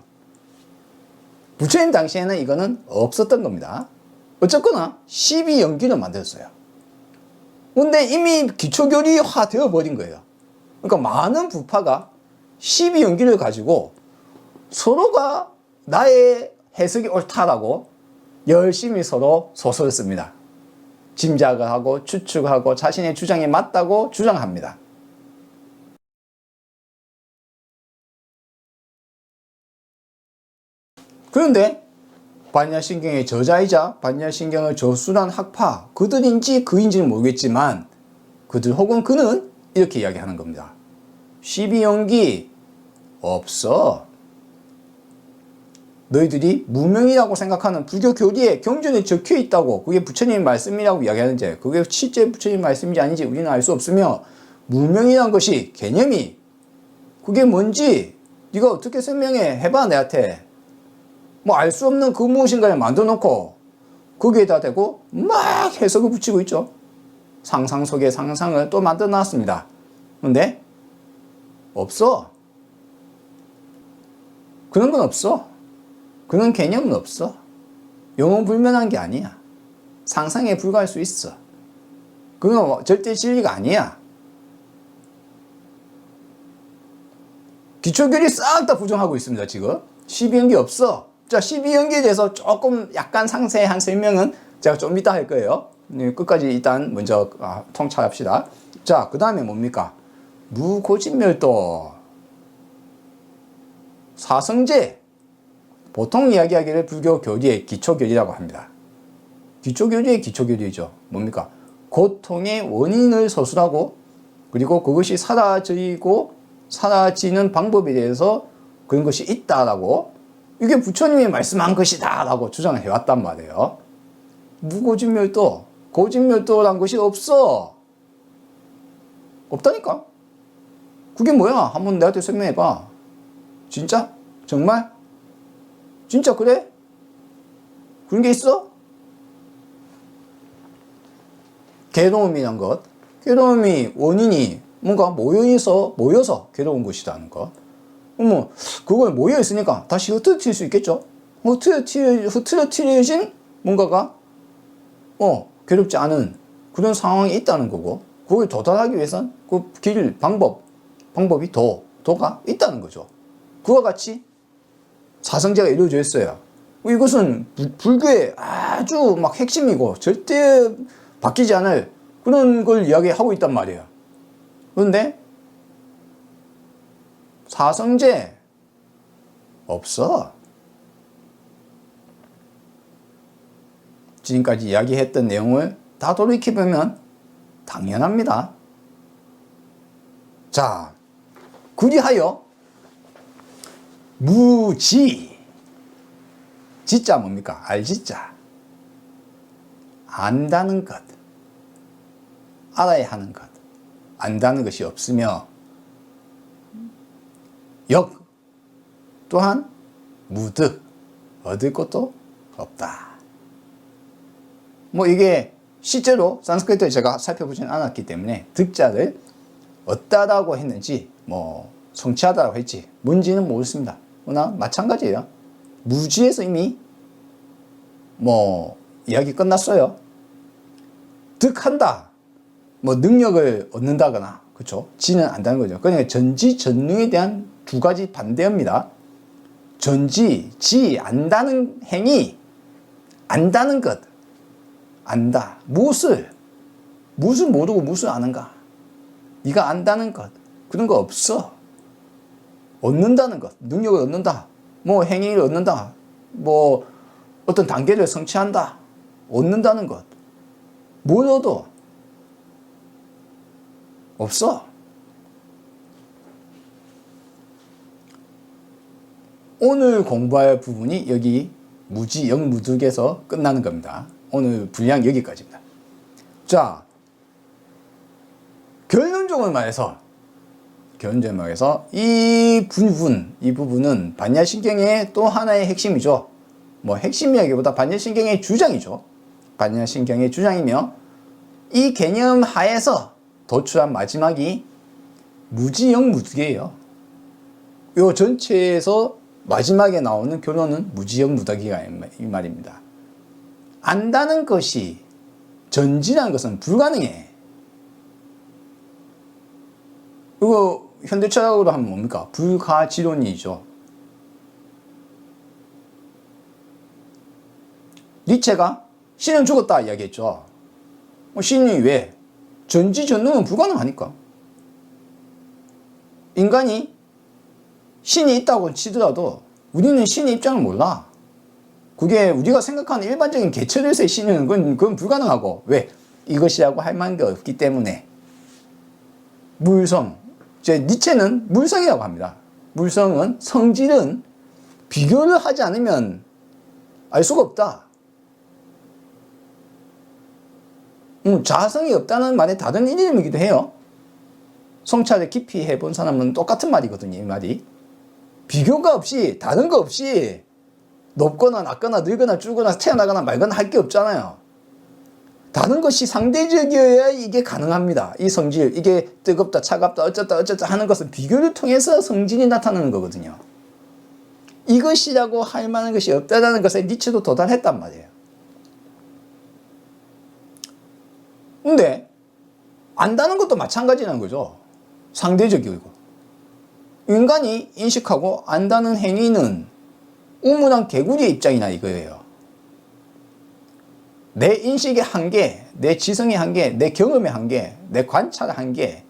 부처님 당시에는 이거는 없었던 겁니다. 어쨌거나 12연기를 만들었어요. 근데 이미 기초교리화 되어버린 거예요. 그러니까 많은 부파가 12연기를 가지고 서로가 나의 해석이 옳다라고 열심히 서로 소설을 씁니다. 짐작을 하고 추측하고 자신의 주장이 맞다고 주장합니다. 그런데 반야신경의 저자이자 반야신경을 저술한 학파, 그들인지 그인지는 모르겠지만 그들 혹은 그는 이렇게 이야기하는 겁니다. 12연기 없어. 너희들이 무명이라고 생각하는 불교 교리에 경전에 적혀 있다고, 그게 부처님 말씀이라고 이야기하는데 그게 실제 부처님 말씀인지 아닌지 우리는 알 수 없으며, 무명이라는 것이 개념이 그게 뭔지 네가 어떻게 설명해 해봐 내한테. 뭐 알 수 없는 그 무엇인가를 만들어 놓고 거기에다 대고 막 해석을 붙이고 있죠. 상상 속의 상상을 또 만들어 놨습니다. 근데 없어. 그런 건 없어. 그런 개념은 없어. 영원불면한 게 아니야. 상상에 불과할 수 있어. 그건 절대 진리가 아니야. 기초교리 싹 다 부정하고 있습니다. 지금 12연기 없어. 자, 12연기에 대해서 조금 약간 상세한 설명은 제가 좀 이따 할 거예요. 끝까지 일단 먼저 통찰합시다. 자, 그 다음에 뭡니까? 무고진멸도, 사성제, 보통 이야기하기를 불교 교리의 기초교리라고 합니다. 기초교리의 기초교리죠. 뭡니까? 고통의 원인을 서술하고, 그리고 그것이 사라지는 방법에 대해서 그런 것이 있다라고, 이게 부처님이 말씀한 것이다 라고 주장을 해왔단 말이에요. 무고진멸도, 고진멸도란 것이 없어. 없다니까. 그게 뭐야? 한번 내한테 설명해봐. 진짜? 정말? 진짜 그래? 그런 게 있어? 괴로움이란 것, 괴로움이 원인이 뭔가 모여서 괴로운 것이라는 것. 뭐 그걸 모여있으니까 다시 흐트러뜨릴 수 있겠죠. 흐트러뜨려진 뭔가가 괴롭지 않은 그런 상황이 있다는 거고, 그걸 도달하기 위해선 그 방법이 도가 있다는 거죠. 그와 같이 사성제가 이루어져 있어요. 이것은 불교의 아주 막 핵심이고 절대 바뀌지 않을 그런 걸 이야기하고 있단 말이에요. 그런데 사성제 없어. 지금까지 이야기했던 내용을 다 돌이켜보면 당연합니다. 자, 그리하여 무지, 지자 뭡니까? 알지자. 안다는 것, 알아야 하는 것, 안다는 것이 없으며, 역 또한 무득, 얻을 것도 없다. 뭐 이게 실제로 산스크리트를 제가 살펴보지는 않았기 때문에 득자를 얻다라고 했는지 뭐 성취하다라고 했지 뭔지는 모르겠습니다. 그러나 마찬가지예요. 무지에서 이미 뭐 이야기 끝났어요. 득한다, 뭐 능력을 얻는다거나, 그렇죠? 지는 안다는 거죠. 그러니까 전지전능에 대한 두 가지 반대입니다. 전지, 지, 안다는 행위, 안다는 것, 안다. 무엇을 모르고 무엇을 아는가? 네가 안다는 것, 그런 거 없어. 얻는다는 것, 능력을 얻는다, 뭐 행위를 얻는다, 뭐 어떤 단계를 성취한다, 얻는다는 것, 뭘 얻어? 없어. 오늘 공부할 부분이 여기 무지, 영무득에서 끝나는 겁니다. 오늘 분량 여기까지입니다. 자, 결론적으로 말해서 이 부분은 반야신경의 또 하나의 핵심이죠. 뭐 핵심이라기보다 반야신경의 주장이죠. 반야신경의 주장이며, 이 개념 하에서 도출한 마지막이 무지영무득이에요. 이 전체에서 마지막에 나오는 결론은 무지영무득이가 이 말입니다. 안다는 것이, 전지라는 것은 불가능해. 이거 현대철학으로 하면 뭡니까? 불가지론이죠. 니체가 신은 죽었다 이야기했죠. 신이 왜? 전지전능은 불가능하니까. 인간이 신이 있다고 치더라도 우리는 신의 입장을 몰라. 그게 우리가 생각하는 일반적인 개체에서의 신은 그건 불가능하고, 왜? 이것이라고 할 만한 게 없기 때문에. 물성, 니체는 물성이라고 합니다. 물성은, 성질은 비교를 하지 않으면 알 수가 없다. 자성이 없다는 말의 다른 이름이기도 해요. 성찰을 깊이 해본 사람은 똑같은 말이거든요, 이 말이. 비교가 없이, 다른 거 없이 높거나 낮거나 늙거나 줄거나 태어나거나 말거나 할 게 없잖아요. 다른 것이 상대적이어야 이게 가능합니다. 이 성질, 이게 뜨겁다, 차갑다, 어쩌다 하는 것은 비교를 통해서 성질이 나타나는 거거든요. 이것이라고 할 만한 것이 없다는 것에 니체도 도달했단 말이에요. 근데 안다는 것도 마찬가지라는 거죠. 상대적이고. 인간이 인식하고 안다는 행위는 우물한 개구리의 입장이나 이거예요. 내 인식의 한계, 내 지성의 한계, 내 경험의 한계, 내 관찰의 한계,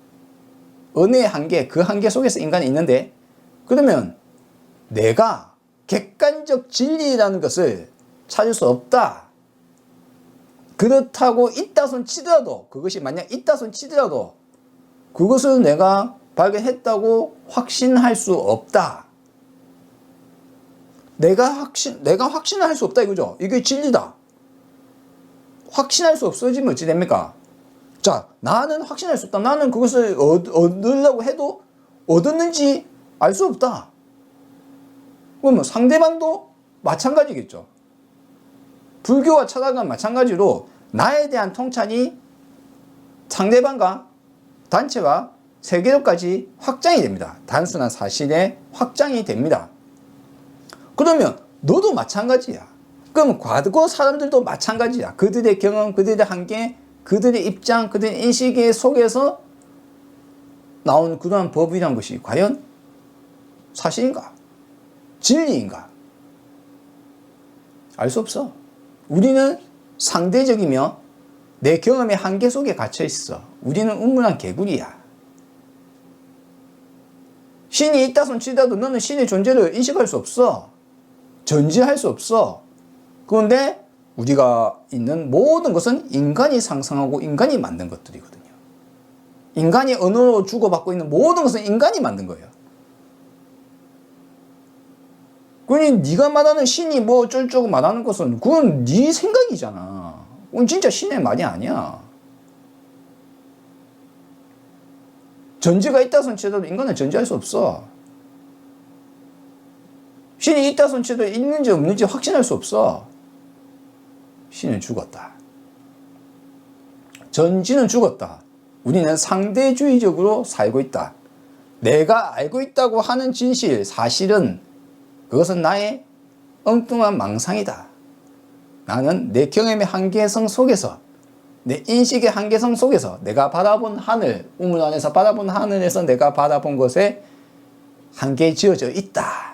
은혜의 한계, 그 한계 속에서 인간이 있는데, 그러면 내가 객관적 진리라는 것을 찾을 수 없다. 그렇다고 있다손 치더라도, 그것이 만약 있다손 치더라도 그것을 내가 발견했다고 확신할 수 없다. 내가 확신할 수 없다 이거죠. 이게 진리다. 확신할 수 없어지면 어찌 됩니까? 자, 나는 확신할 수 없다. 나는 그것을 얻으려고 해도 얻었는지 알 수 없다. 그러면 상대방도 마찬가지겠죠. 불교와 철학은 마찬가지로 나에 대한 통찰이 상대방과 단체와 세계로까지 확장이 됩니다. 단순한 사실에 확장이 됩니다. 그러면 너도 마찬가지야. 그럼 과거 사람들도 마찬가지야. 그들의 경험, 그들의 한계, 그들의 입장, 그들의 인식 속에서 나온 그러한 법이란 것이 과연 사실인가? 진리인가? 알 수 없어. 우리는 상대적이며 내 경험의 한계 속에 갇혀 있어. 우리는 우물한 개구리야. 신이 있다 손 치더라도 너는 신의 존재를 인식할 수 없어. 전지할 수 없어. 그런데 우리가 있는 모든 것은 인간이 상상하고 인간이 만든 것들이거든요. 인간이 언어로 주고받고 있는 모든 것은 인간이 만든 거예요. 그러니 네가 말하는 신이 뭐 어쩌고 말하는 것은 그건 네 생각이잖아. 그건 진짜 신의 말이 아니야. 전지가 있다 손 치더라도 인간은 전지할 수 없어. 신이 있다 손 치더라도 있는지 없는지 확신할 수 없어. 신은 죽었다. 전지는 죽었다. 우리는 상대주의적으로 살고 있다. 내가 알고 있다고 하는 진실, 사실은 그것은 나의 엉뚱한 망상이다. 나는 내 경험의 한계성 속에서, 내 인식의 한계성 속에서 내가 바라본 하늘, 우물 안에서 바라본 하늘에서 내가 바라본 것에 한계에 지어져 있다.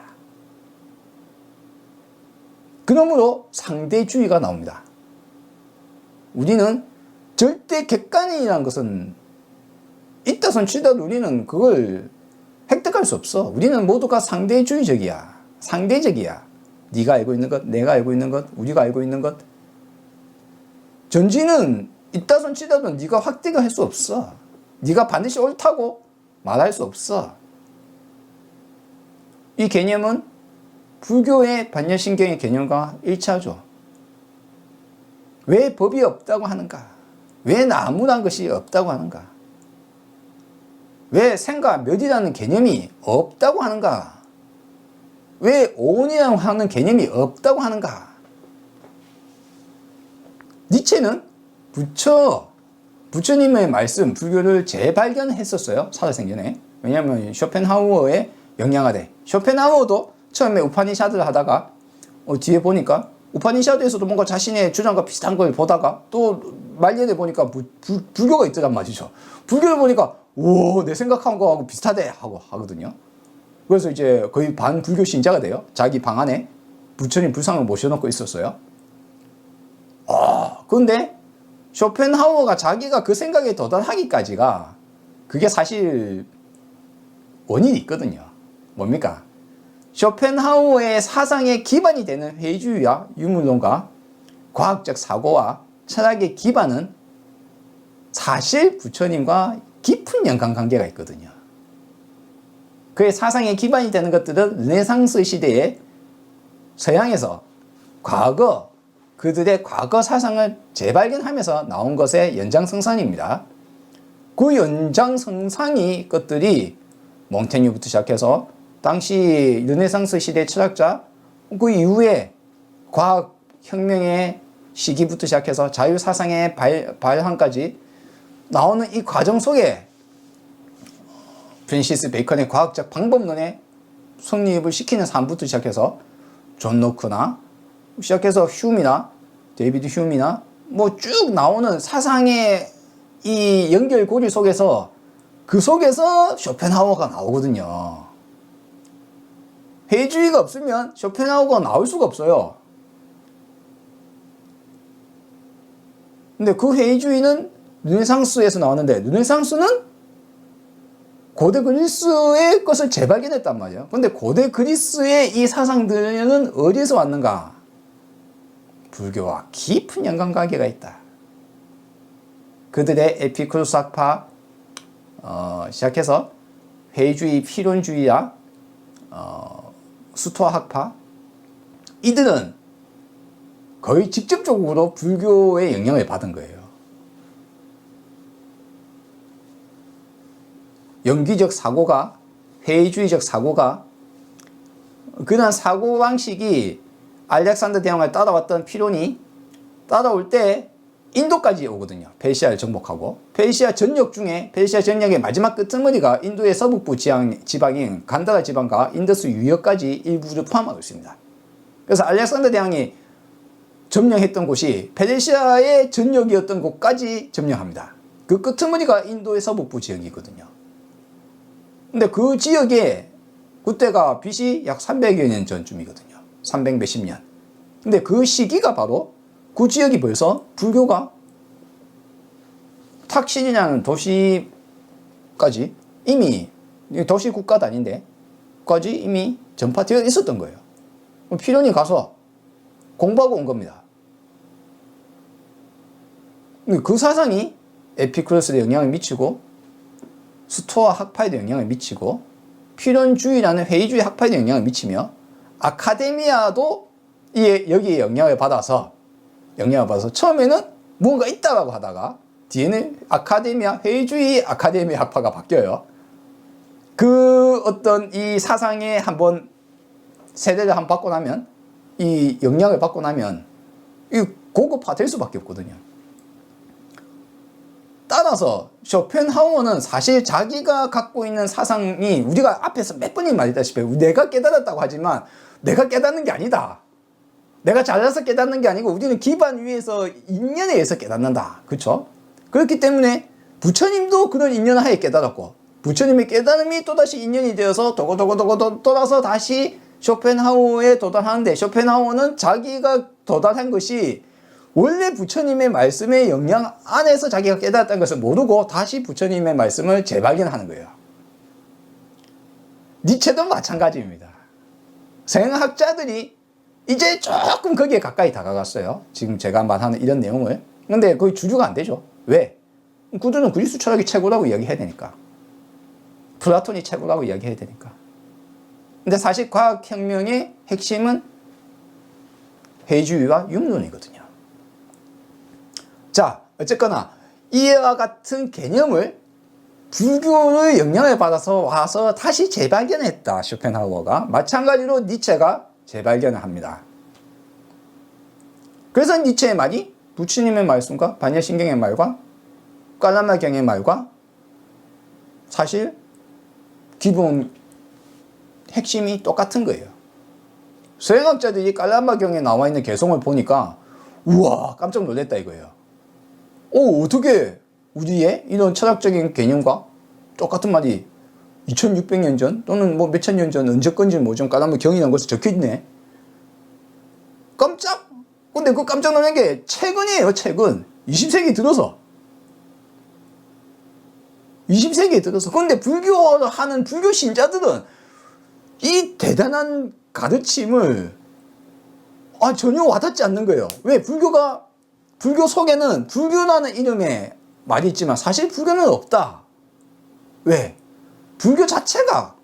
그러므로 상대주의가 나옵니다. 우리는 절대 객관이라는 것은 있다 손 치더라도 우리는 그걸 획득할 수 없어. 우리는 모두가 상대주의적이야. 상대적이야. 네가 알고 있는 것, 내가 알고 있는 것, 우리가 알고 있는 것. 전지는 있다 손 치더라도 네가 확대가 할 수 없어. 네가 반드시 옳다고 말할 수 없어. 이 개념은 불교의 반려신경의 개념과 일치하죠. 왜 법이 없다고 하는가? 왜 나무란 것이 없다고 하는가? 왜 생과 멸이라는 개념이 없다고 하는가? 왜 오온이라고 하는 개념이 없다고 하는가? 니체는 부처님의 말씀, 불교를 재발견했었어요. 살아생전에. 왜냐하면 쇼펜하우어의 영향 아래. 쇼펜하우어도 처음에 우파니샤드를 하다가 뒤에 보니까 우파니샤드에서도 뭔가 자신의 주장과 비슷한 걸 보다가 또 말년에 보니까 불교가 있더란 말이죠. 불교를 보니까 오, 내 생각한 거하고 비슷하대 하고 하거든요. 그래서 이제 거의 반불교 신자가 돼요. 자기 방 안에 부처님 불상을 모셔놓고 있었어요. 그런데 쇼펜하우어가 자기가 그 생각에 도달하기까지가 그게 사실 원인이 있거든요. 뭡니까? 쇼펜하우어의 사상의 기반이 되는 회의주의와 유물론과 과학적 사고와 철학의 기반은 사실 부처님과 깊은 연관관계가 있거든요. 그의 사상의 기반이 되는 것들은 르네상스 시대에 서양에서 과거, 그들의 과거 사상을 재발견하면서 나온 것의 연장성상입니다. 그 연장성상이 것들이 몽테뉴부터 시작해서 당시 르네상스 시대 철학자, 그 이후에 과학혁명의 시기부터 시작해서 자유사상의 발현까지 나오는 이 과정 속에 프랜시스 베이컨의 과학적 방법론의 성립을 시키는 사람부터 시작해서 존 로크나 시작해서 휴미나 데이비드 휴미나 뭐 쭉 나오는 사상의 이 연결고리 속에서 그 속에서 쇼펜하우어가 나오거든요. 회의주의가 없으면 쇼펜하우어가 나올 수가 없어요. 근데 그 회의주의는 르네상스에서 나왔는데 르네상스는 고대 그리스의 것을 재발견했단 말이에요. 근데 고대 그리스의 이 사상들은 어디서 왔는가? 불교와 깊은 연관관계가 있다. 그들의 에피쿠로스 학파 시작해서 회의주의, 필론주의야 스토아 학파 이들은 거의 직접적으로 불교의 영향을 받은 거예요. 연기적 사고가, 회의주의적 사고가 그런 사고방식이 알렉산더 대왕을 따라왔던 필론이 따라올 때 인도까지 오거든요. 페르시아를 정복하고 페르시아 전역 중에 페르시아 전역의 마지막 끄트머리가 인도의 서북부 지방인 간다라 지방과 인더스 유역까지 일부를 포함하고 있습니다. 그래서 알렉산더 대왕이 점령했던 곳이 페르시아의 전역이었던 곳까지 점령합니다. 그 끄트머리가 인도의 서북부 지역이거든요. 근데 그 지역에 그때가 BC 약 300여 년 전쯤이거든요. 300 몇십 년. 근데 그 시기가 바로 그 지역이 벌써 불교가 탁신이라는 도시까지 이미 도시 국가도 아닌데 까지 이미 전파되어 있었던 거예요. 필론이 가서 공부하고 온 겁니다. 그 사상이 에피쿠로스에 영향을 미치고 스토아 학파에도 영향을 미치고 필론주의라는 회의주의 학파에도 영향을 미치며 아카데미아도 여기에 영향을 받아서 처음에는 뭔가 있다라고 하다가 뒤에는 아카데미아, 회의주의 아카데미아 학파가 바뀌어요. 그 어떤 이 사상에 한번 세대를 한번 받고 나면 이 영향을 받고 나면 이 고급화 될 수밖에 없거든요. 따라서 쇼펜하우어는 사실 자기가 갖고 있는 사상이 우리가 앞에서 몇 번이 말했다시피 내가 깨달았다고 하지만 내가 깨닫는 게 아니다. 내가 잘나서 깨닫는 게 아니고 우리는 기반 위에서 인연에 의해서 깨닫는다. 그렇죠? 그렇기 때문에 부처님도 그런 인연 하에 깨달았고 부처님의 깨달음이 또다시 인연이 되어서 도고도고도고 돌아서 다시 쇼펜하우어에 도달하는데 쇼펜하우어는 자기가 도달한 것이 원래 부처님의 말씀의 영향 안에서 자기가 깨달았다는 것을 모르고 다시 부처님의 말씀을 재발견하는 거예요. 니체도 마찬가지입니다. 서양학자들이 이제 조금 거기에 가까이 다가갔어요. 지금 제가 말하는 이런 내용을. 근데 거의 주류가 안 되죠. 왜? 그들은 그리스 철학이 최고라고 이야기해야 되니까. 플라톤이 최고라고 이야기해야 되니까. 근데 사실 과학혁명의 핵심은 회의주의와 유물론이거든요. 자, 어쨌거나 이와 같은 개념을 불교의 영향을 받아서 와서 다시 재발견했다. 쇼펜하우어가. 마찬가지로 니체가 재발견을 합니다. 그래서 니체의 말이 부처님의 말씀과 반야신경의 말과 깔라마경의 말과 사실 기본 핵심이 똑같은 거예요. 서양학자들이 깔라마경에 나와 있는 개성을 보니까 우와 깜짝 놀랐다 이거예요. 어떻게 우리의 이런 철학적인 개념과 똑같은 말이 2600년 전 또는 뭐 몇천 년 전 언제 건지 뭐 좀 깔라마경이라는 것이 적혀있네. 근데 그 깜짝 놀란 게 최근이에요. 최근 20세기 들어서. 20세기에 들어서. 근데 불교를 하는 불교 신자들은 이 대단한 가르침을 전혀 와닿지 않는 거예요. 왜? 불교 속에는 불교라는 이름에 말이 있지만 사실 불교는 없다. 왜? 불교 자체가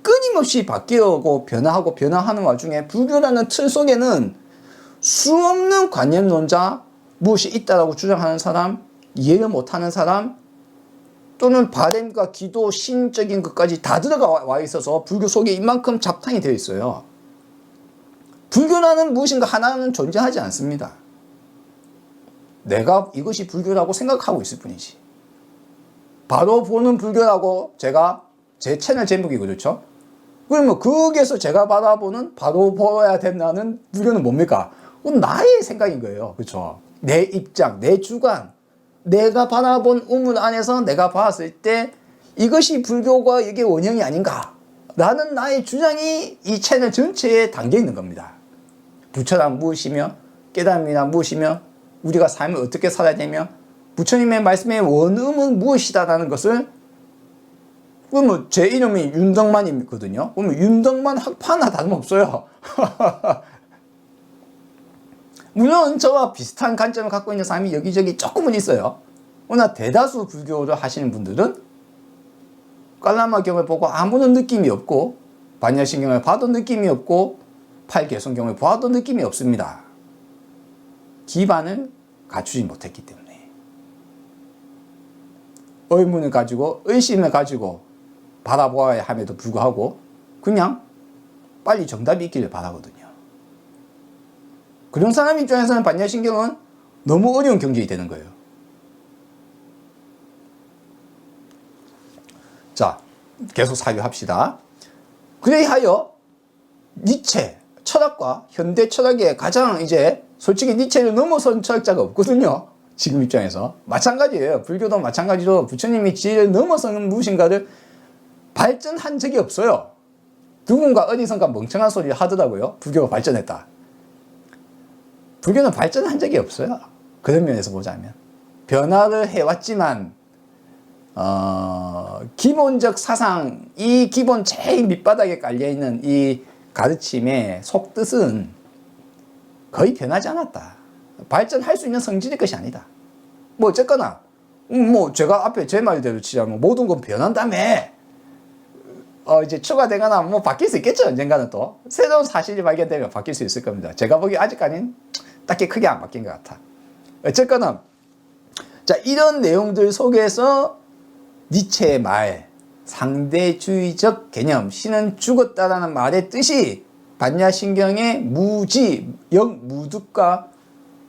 끊임없이 바뀌고 변화하고 변화하는 와중에 불교라는 틀 속에는 수없는 관념론자, 무엇이 있다라고 주장하는 사람, 이해를 못하는 사람, 또는 바램과 기도, 신적인 것까지 다 들어가 있어서 불교 속에 이만큼 잡탕이 되어 있어요. 불교라는 무엇인가 하나는 존재하지 않습니다. 내가 이것이 불교라고 생각하고 있을 뿐이지. 바로 보는 불교라고 제가 제 채널 제목이 그렇죠. 그러면 거기에서 제가 바라보는 바로 보아야 된다는 불교는 뭡니까? 그건 나의 생각인 거예요. 그렇죠? 내 입장, 내 주관, 내가 바라본 우물 안에서 내가 봤을 때 이것이 불교가 이게 원형이 아닌가 라는 나의 주장이 이 채널 전체에 담겨 있는 겁니다. 부처란 무엇이며 깨달음이란 무엇이며 우리가 삶을 어떻게 살아야 되며 부처님의 말씀의 원음은 무엇이다라는 것을, 그러면 제 이름이 윤덕만이거든요. 그러면 윤덕만 학파나 다름없어요. 물론 저와 비슷한 관점을 갖고 있는 사람이 여기저기 조금은 있어요. 그러나 대다수 불교를 하시는 분들은 깔라마경을 보고 아무런 느낌이 없고 반야신경을 봐도 느낌이 없고 팔개성경을 봐도 느낌이 없습니다. 기반을 갖추지 못했기 때문에. 의문을 가지고 의심을 가지고 바라보아야 함에도 불구하고 그냥 빨리 정답이 있기를 바라거든요. 그런 사람 입장에서는 반야신경은 너무 어려운 경지가 되는 거예요. 자, 계속 사유합시다. 그래하여 니체 철학과 현대 철학의 가장 이제 솔직히 니체를 넘어선 철학자가 없거든요. 지금 입장에서 마찬가지예요. 불교도 마찬가지로 부처님이 지혜를 넘어서는 무엇인가를 발전한 적이 없어요. 누군가 어디선가 멍청한 소리를 하더라고요. 불교가 발전했다. 불교는 발전한 적이 없어요. 그런 면에서 보자면 변화를 해왔지만 기본적 사상, 이 기본 제일 밑바닥에 깔려있는 이 가르침의 속뜻은 거의 변하지 않았다. 발전할 수 있는 성질의 것이 아니다. 뭐 어쨌거나 뭐 제가 앞에 제 말대로 치자면 모든 건 변한다며 이제 추가되거나 뭐 바뀔 수 있겠죠. 언젠가는 또 새로운 사실이 발견되면 바뀔 수 있을 겁니다. 제가 보기에 아직까지는 딱히 크게 안 바뀐 것 같아. 어쨌거나 자, 이런 내용들 속에서 니체의 말, 상대주의적 개념, 신은 죽었다라는 말의 뜻이 반야신경의 무지, 영무득과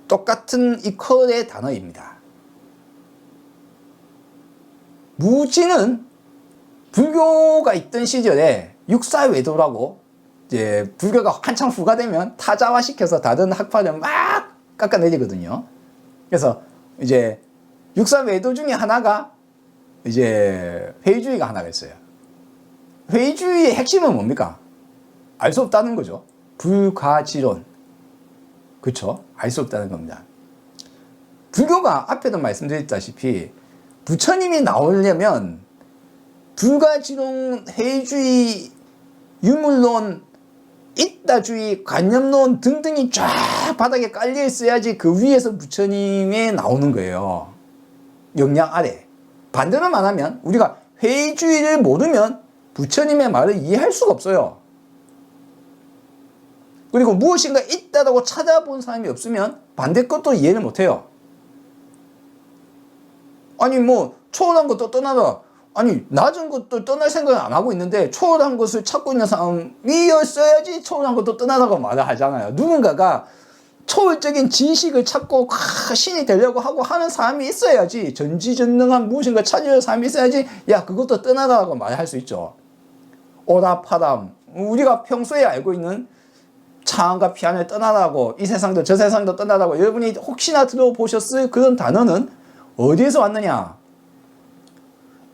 똑같은 이퀄의 단어입니다. 무지는 불교가 있던 시절에 육사외도라고 이제 불교가 한창 부가되면 타자화시켜서 다른 학파를 막 깎아내리거든요. 그래서 이제 육사외도 중에 하나가 이제 회의주의가 하나가 있어요. 회의주의의 핵심은 뭡니까? 알 수 없다는 거죠. 불가지론. 그렇죠? 알 수 없다는 겁니다. 불교가 앞에도 말씀드렸다시피 부처님이 나오려면 불가지론, 회의주의, 유물론, 이따주의, 관념론 등등이 쫙 바닥에 깔려 있어야지 그 위에서 부처님이 나오는 거예요. 역량 아래. 반대로 말하면 우리가 회의주의를 모르면 부처님의 말을 이해할 수가 없어요. 그리고 무엇인가 있다라고 찾아본 사람이 없으면 반대 것도 이해를 못해요. 아니 뭐 초월한 것도 떠나라. 아니 낮은 것도 떠날 생각을 안 하고 있는데 초월한 것을 찾고 있는 사람이었어야지 초월한 것도 떠나라고 말을 하잖아요. 누군가가 초월적인 지식을 찾고 신이 되려고 하고 하는 사람이 있어야지, 전지전능한 무엇인가 찾으려는 사람이 있어야지 야 그것도 떠나라고 말할 수 있죠. 오라파람, 우리가 평소에 알고 있는 차원과 피안을 떠나라고, 이 세상도 저 세상도 떠나라고 여러분이 혹시나 들어보셨을 그런 단어는 어디에서 왔느냐?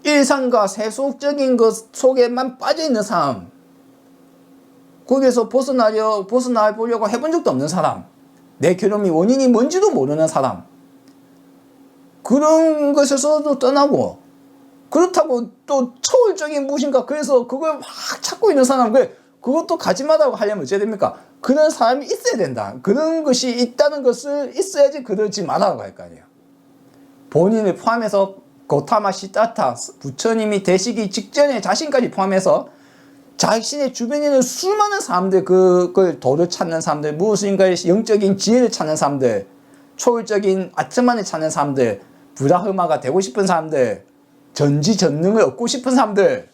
일상과 세속적인 것 속에만 빠져있는 사람, 거기에서 벗어나보려고 해본 적도 없는 사람, 내 괴로움이 원인이 뭔지도 모르는 사람, 그런 것에서도 떠나고, 그렇다고 또 초월적인 무엇인가 그래서 그걸 막 찾고 있는 사람, 그것도 가지 마라고 하려면 어찌해야 됩니까? 그런 사람이 있어야 된다. 그런 것이 있다는 것을 있어야지 그러지 말라고 할 거 아니에요. 본인을 포함해서 고타마 시타타 부처님이 되시기 직전에 자신까지 포함해서 자신의 주변에 있는 수많은 사람들, 그걸 도를 찾는 사람들, 무엇인가의 영적인 지혜를 찾는 사람들, 초월적인 아트만을 찾는 사람들, 브라흐마가 되고 싶은 사람들, 전지전능을 얻고 싶은 사람들,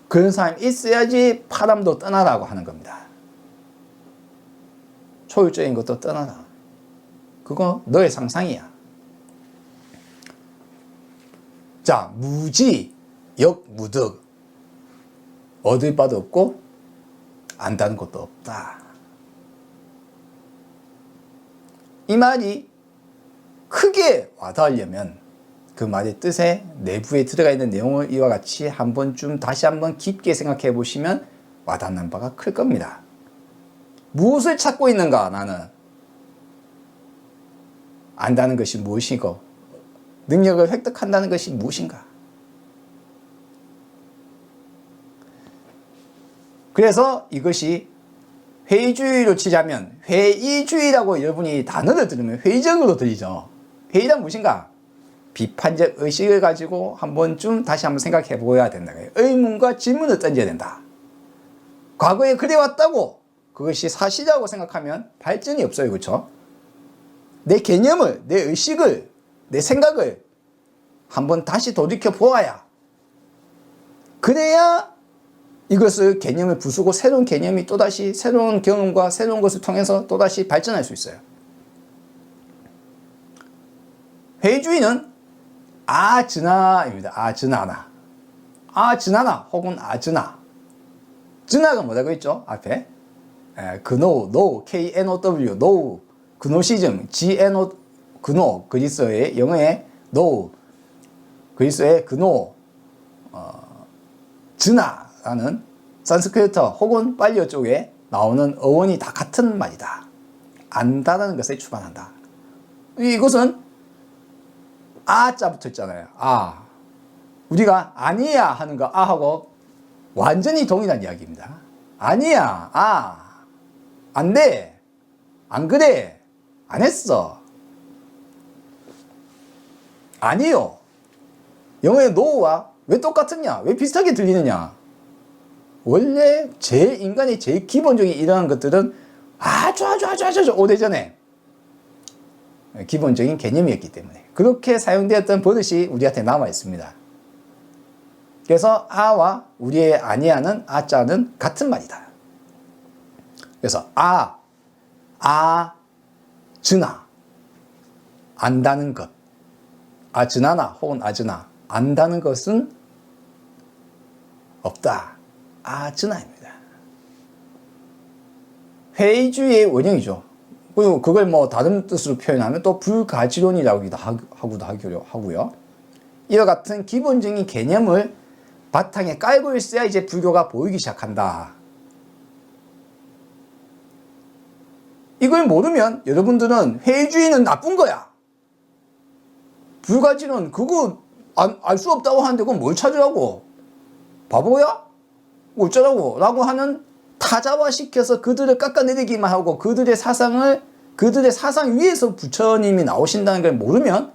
그런 사람이 있어야지 파람도 떠나라고 하는 겁니다. 초월적인 것도 떠나라. 그거 너의 상상이야. 자, 무지, 역무득. 얻을 바도 없고 안다는 것도 없다. 이 말이 크게 와닿으려면 그 말의 뜻에 내부에 들어가 있는 내용을 이와 같이 한 번쯤 다시 한번 깊게 생각해 보시면 와닿는 바가 클 겁니다. 무엇을 찾고 있는가 나는? 안다는 것이 무엇이고 능력을 획득한다는 것이 무엇인가? 그래서 이것이 회의주의로 치자면 회의주의라고 여러분이 단어를 들으면 회의적으로 들리죠. 회의란 무엇인가? 비판적 의식을 가지고 한 번쯤 다시 한번 생각해 보아야 된다. 의문과 질문을 던져야 된다. 과거에 그래왔다고 그것이 사실이라고 생각하면 발전이 없어요. 그렇죠? 내 개념을, 내 의식을, 내 생각을 한번 다시 돌이켜 보아야, 그래야 이것을 개념을 부수고 새로운 개념이 또다시 새로운 경험과 새로운 것을 통해서 또다시 발전할 수 있어요. 회의주의는 아즈나입니다. 아즈나나. 아즈나나 혹은 아즈나. 즈나가 뭐라고 했죠? 앞에. 그노, 노, K-N-O-W, 노, 그노시즘, G-N-O, 그노, 그리스어의 영어의 노, 그리스어의 그노, 즈나라는 산스크리트 혹은 빨리어 쪽에 나오는 어원이 다 같은 말이다. 안다라는 것에 주관한다. 이것은 아자 붙어 있잖아요. 아. 우리가 아니야 하는 거 아하고 완전히 동일한 이야기입니다. 아니야. 아. 안 돼. 안 그래. 안 했어. 아니요. 영어의 no와 왜 똑같으냐? 왜 비슷하게 들리느냐? 원래 인간의 제일 기본적인 이러한 것들은 아주 오래전에 기본적인 개념이었기 때문에 그렇게 사용되었던 버릇이 우리한테 남아 있습니다. 그래서 아와 우리의 아니야는 아자는 같은 말이다. 그래서 즈나 안다는 것, 아즈나나 혹은 아즈나 안다는 것은 없다. 아즈나입니다. 회의주의의 원형이죠. 그리고 그걸 뭐 다른 뜻으로 표현하면 또 불가지론이라고도 하고요. 이와 같은 기본적인 개념을 바탕에 깔고 있어야 이제 불교가 보이기 시작한다. 이걸 모르면 여러분들은 회의주의는 나쁜 거야. 불가지론 그거 알 수 없다고 하는데 그건 뭘 찾으라고? 바보야? 어쩌라고? 라고 하는 타자화시켜서 그들을 깎아내리기만 하고 그들의 사상 위에서 부처님이 나오신다는 걸 모르면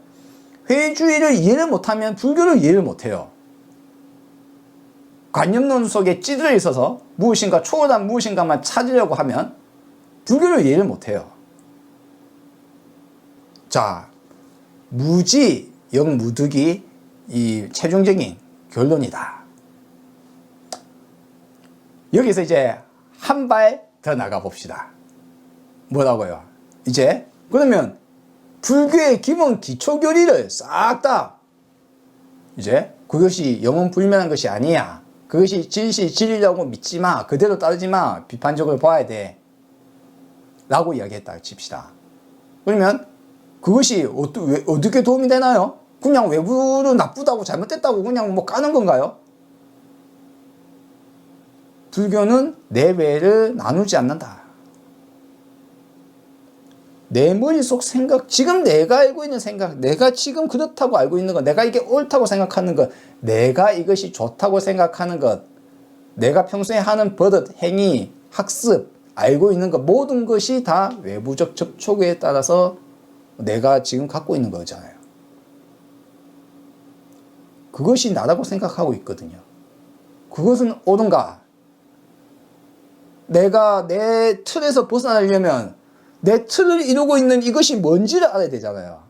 회의주의를 이해를 못하면 불교를 이해를 못해요. 관념론 속에 찌들어 있어서 무엇인가 초월한 무엇인가만 찾으려고 하면 불교를 이해를 못해요. 자, 무지, 영무득이 이 최종적인 결론이다. 여기서 이제 한 발 더 나가 봅시다. 뭐라고요? 이제 그러면 불교의 기본 기초 교리를 싹 다 이제 그것이 영원불멸한 것이 아니야. 그것이 진리라고 믿지 마. 그대로 따르지 마. 비판적으로 봐야 돼. 라고 이야기했다 칩시다. 그러면 그것이 어떻게 도움이 되나요? 그냥 외부로 나쁘다고 잘못됐다고 그냥 뭐 까는 건가요? 불교는 내외를 나누지 않는다. 내 머릿속 생각, 지금 내가 알고 있는 생각, 내가 지금 그렇다고 알고 있는 것, 내가 이게 옳다고 생각하는 것, 내가 이것이 좋다고 생각하는 것, 내가 평소에 하는 버릇, 행위, 학습, 알고 있는 것 모든 것이 다 외부적 접촉에 따라서 내가 지금 갖고 있는 거잖아요. 그것이 나라고 생각하고 있거든요. 그것은 옳은가? 내가 내 틀에서 벗어나려면 내 틀을 이루고 있는 이것이 뭔지를 알아야 되잖아요.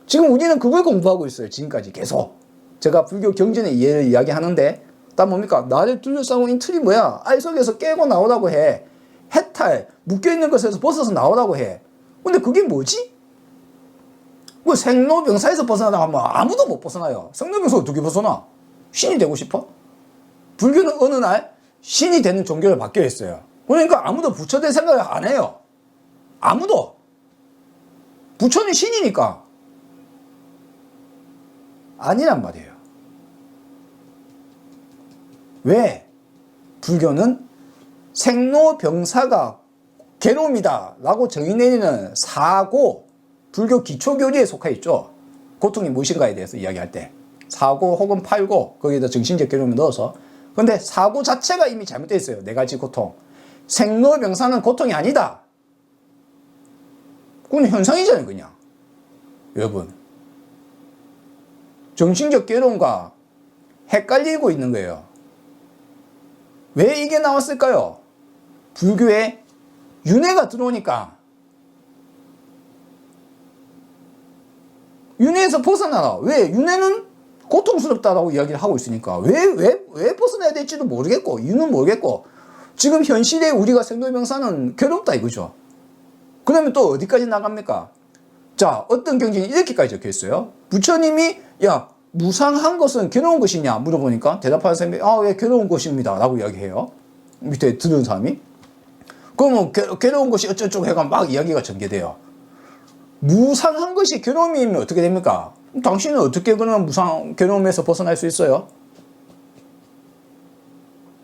지금 우리는 그걸 공부하고 있어요. 지금까지 계속. 제가 불교 경전의 이해를 이야기하는데 다 뭡니까? 나를 둘러싸고 있는 틀이 뭐야? 알 속에서 깨고 나오라고 해. 해탈, 묶여있는 것에서 벗어서 나오라고 해. 근데 그게 뭐지? 뭐 생로병사에서 벗어나라고 하면 아무도 못 벗어나요. 생로병사 어떻게 벗어나? 신이 되고 싶어? 불교는 어느 날 신이 되는 종교를 바뀌어 있어요. 그러니까 아무도 부처 될 생각을 안 해요. 아무도. 부처는 신이니까. 아니란 말이에요. 왜? 불교는 생로병사가 괴로움이다 라고 정의 내리는 사고, 불교 기초교리에 속해 있죠. 고통이 무엇인가에 대해서 이야기할 때 사고 혹은 팔고 거기에다 정신적 괴로움을 넣어서. 근데 사고 자체가 이미 잘못되어 있어요. 네 가지 고통. 생로병사는 고통이 아니다. 그건 현상이잖아요. 그냥. 여러분, 정신적 괴로움과 헷갈리고 있는 거예요. 왜 이게 나왔을까요? 불교에 윤회가 들어오니까. 윤회에서 벗어나라. 왜? 윤회는 고통스럽다라고 이야기를 하고 있으니까. 왜 벗어나야 될지도 모르겠고, 이유는 모르겠고, 지금 현실에 우리가 생로병사는 괴롭다 이거죠. 그러면 또 어디까지 나갑니까? 자, 어떤 경전이 이렇게까지 적혀 있어요. 부처님이, 야, 무상한 것은 괴로운 것이냐? 물어보니까 대답하는 사람이, 예, 괴로운 것입니다. 라고 이야기해요. 밑에 들은 사람이. 그러면 괴로운 것이 어쩌고 해가 막 이야기가 전개돼요. 무상한 것이 괴로움이면 어떻게 됩니까? 당신은 어떻게 그러면 괴로움에서 벗어날 수 있어요?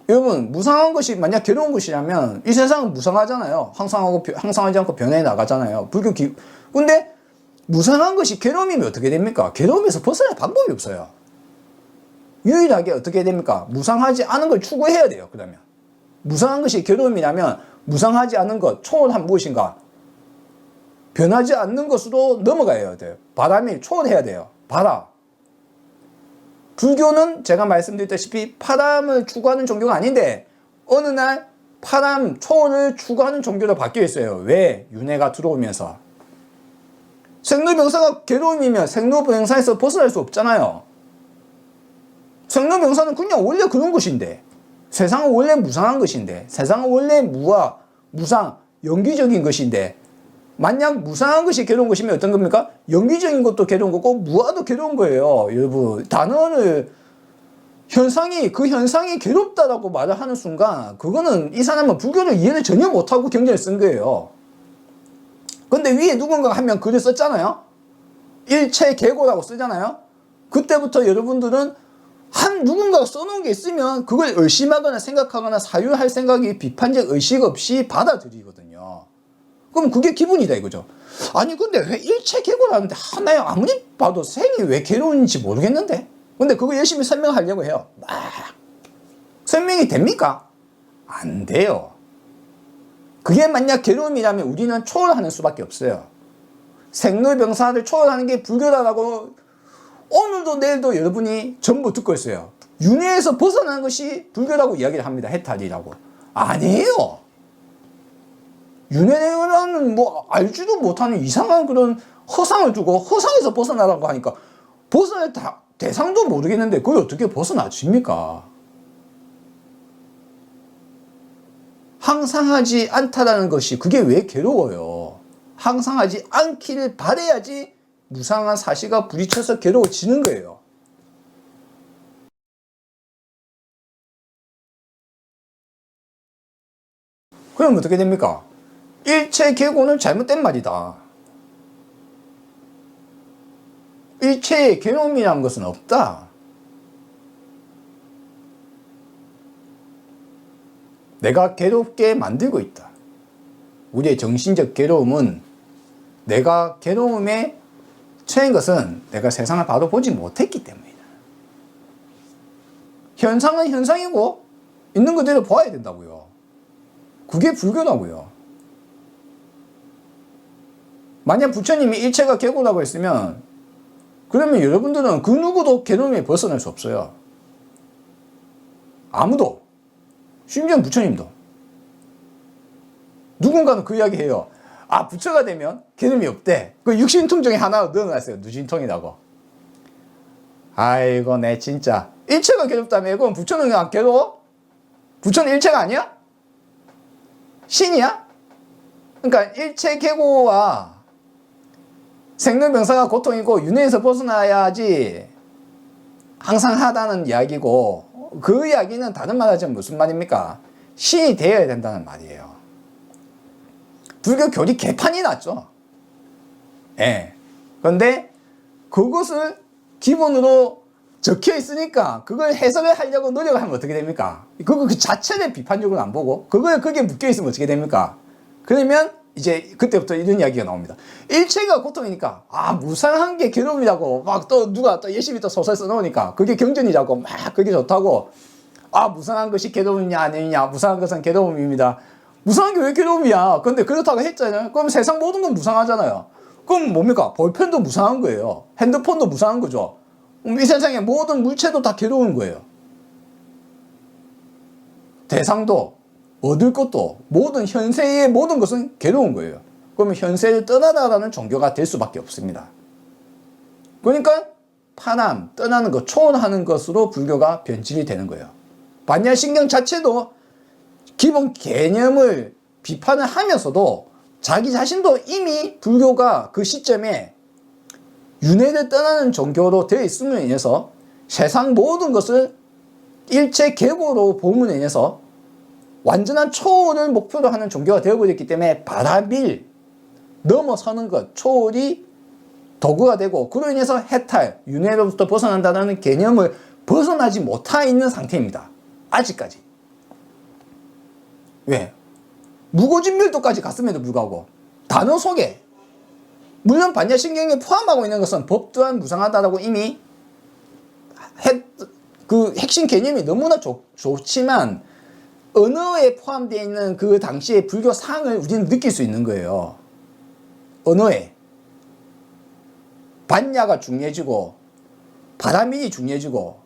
여러분, 무상한 것이 만약 괴로운 것이라면 이 세상은 무상하잖아요. 항상하지 않고 변해 나가잖아요. 근데 무상한 것이 괴로움이면 어떻게 됩니까? 괴로움에서 벗어날 방법이 없어요. 유일하게 어떻게 됩니까? 무상하지 않은 걸 추구해야 돼요. 그러면 무상한 것이 괴로움이라면 무상하지 않은 것, 초월한 무엇인가? 변하지 않는 것으로 넘어가야 돼요. 바람이 초월해야 돼요. 바람. 불교는 제가 말씀드렸다시피 파람을 추구하는 종교가 아닌데 어느 날 파람, 초월을 추구하는 종교로 바뀌어 있어요. 왜? 윤회가 들어오면서. 생로병사가 괴로움이면 생로병사에서 벗어날 수 없잖아요. 생로병사는 그냥 원래 그런 것인데, 세상은 원래 무상한 것인데, 세상은 원래 무상, 영기적인 것인데, 만약 무상한 것이 괴로운 것이면 어떤 겁니까? 영기적인 것도 괴로운 거고 무아도 괴로운 거예요. 여러분, 단어를 그 현상이 괴롭다라고 말을 하는 순간 그거는 이 사람은 불교를 이해를 전혀 못하고 경전을 쓴 거예요. 근데 위에 누군가 한 명 글을 썼잖아요. 일체계고라고 쓰잖아요. 그때부터 여러분들은 누군가가 써놓은 게 있으면 그걸 의심하거나 생각하거나 사유할 생각이 비판적 의식 없이 받아들이거든요. 그럼 그게 기분이다 이거죠. 아니 근데 왜 일체계고라는데 하나요? 아무리 봐도 생이 왜 괴로운지 모르겠는데. 근데 그거 열심히 설명하려고 해요. 설명이 됩니까? 안 돼요. 그게 만약 괴로움이라면 우리는 초월하는 수밖에 없어요. 생로병사를 초월하는 게 불교다라고 오늘도 내일도 여러분이 전부 듣고 있어요. 윤회에서 벗어나는 것이 불교라고 이야기를 합니다. 해탈이라고. 아니에요. 윤회라는 알지도 못하는 이상한 그런 허상을 두고 허상에서 벗어나라고 하니까 벗어날 대상도 모르겠는데 그걸 어떻게 벗어나집니까? 항상하지 않다라는 것이 그게 왜 괴로워요? 항상하지 않기를 바라야지 무상한 사시가 부딪혀서 괴로워지는 거예요. 그럼 어떻게 됩니까? 일체계고는 잘못된 말이다. 일체의 괴로움이라는 것은 없다. 내가 괴롭게 만들고 있다. 우리의 정신적 괴로움은 내가 괴로움에 처한 것은 내가 세상을 바로 보지 못했기 때문이다. 현상은 현상이고 있는 그대로 보아야 된다고요. 그게 불교라고요. 만약 부처님이 일체가 개고라고 했으면 그러면 여러분들은 그 누구도 개념에 벗어날 수 없어요. 아무도. 심지어 부처님도. 누군가는 그 이야기 해요. 아, 부처가 되면 개념이 없대. 그 육신통 중에 하나 넣어놨어요. 누진통이라고. 아이고, 내 진짜. 일체가 괴롭다며. 그럼 부처는 안 괴로워? 부처는 일체가 아니야? 신이야? 그러니까 일체 개고와 생로병사가 고통이고 윤회에서 벗어나야지 항상 하다는 이야기고, 그 이야기는 다른 말 하자면 무슨 말입니까? 신이 되어야 된다는 말이에요. 불교 교리 개판이 났죠. 예. 그런데 그것을 기본으로 적혀 있으니까 그걸 해석을 하려고 노력을 하면 어떻게 됩니까? 그거 그 자체를 비판적으로 안 보고 그거에 그게 묶여 있으면 어떻게 됩니까? 그러면 이제 그때부터 이런 이야기가 나옵니다. 일체가 고통이니까 아, 무상한 게 괴로움이라고 막 또 누가 또 열심히 또 소설 써놓으니까 그게 경전이라고 막 그게 좋다고, 아, 무상한 것이 괴로움이냐 아니냐, 무상한 것은 괴로움입니다. 무상한 게 왜 괴로움이야? 근데 그렇다고 했잖아요. 그럼 세상 모든 건 무상하잖아요. 그럼 뭡니까? 볼펜도 무상한 거예요. 핸드폰도 무상한 거죠. 이 세상의 모든 물체도 다 괴로운 거예요. 대상도, 얻을 것도, 모든 현세의 모든 것은 괴로운 거예요. 그러면 현세를 떠나라라는 종교가 될 수밖에 없습니다. 그러니까 파남, 떠나는 것, 초월하는 것으로 불교가 변질이 되는 거예요. 반야신경 자체도 기본 개념을 비판을 하면서도 자기 자신도 이미 불교가 그 시점에 윤회를 떠나는 종교로 되어 있음으로 인해서 세상 모든 것을 일체 계보로 봄으로 인해서 완전한 초월을 목표로 하는 종교가 되어버렸기 때문에 바라밀, 넘어서는 것, 초월이 도구가 되고 그로 인해서 해탈, 윤회로부터 벗어난다는 개념을 벗어나지 못하 있는 상태입니다. 아직까지. 왜? 무고진멸도까지 갔음에도 불구하고 단어 속에 물론 반야신경에 포함하고 있는 것은 법 또한 무상하다라고 이미 그 핵심 개념이 너무나 좋지만 언어에 포함되어 있는 그 당시의 불교 상을 우리는 느낄 수 있는 거예요. 언어에 반야가 중요해지고 바라밀이 중요해지고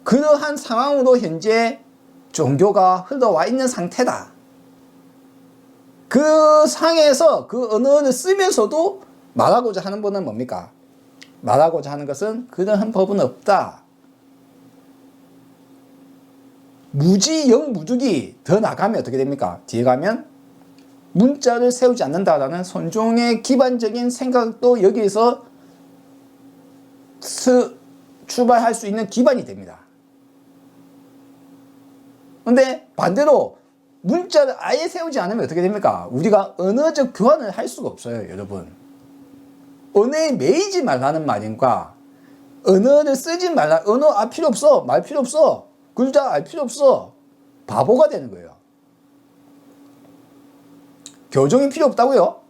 그러한 상황으로 현재 종교가 흘러와 있는 상태다. 그 상에서 그 언어를 쓰면서도 말하고자 하는 것은 뭡니까? 말하고자 하는 것은 그러한 법은 없다. 무지, 영무득이 더 나가면 어떻게 됩니까? 뒤에 가면 문자를 세우지 않는다라는 선종의 기반적인 생각도 여기에서 출발할 수 있는 기반이 됩니다. 그런데 반대로 문자를 아예 세우지 않으면 어떻게 됩니까? 우리가 언어적 교환을 할 수가 없어요, 여러분. 언어에 매이지 말라는 말인가, 언어를 쓰지 말라, 언어 알 필요 없어, 말 필요 없어, 글자 알 필요 없어, 바보가 되는 거예요. 교정이 필요 없다고요?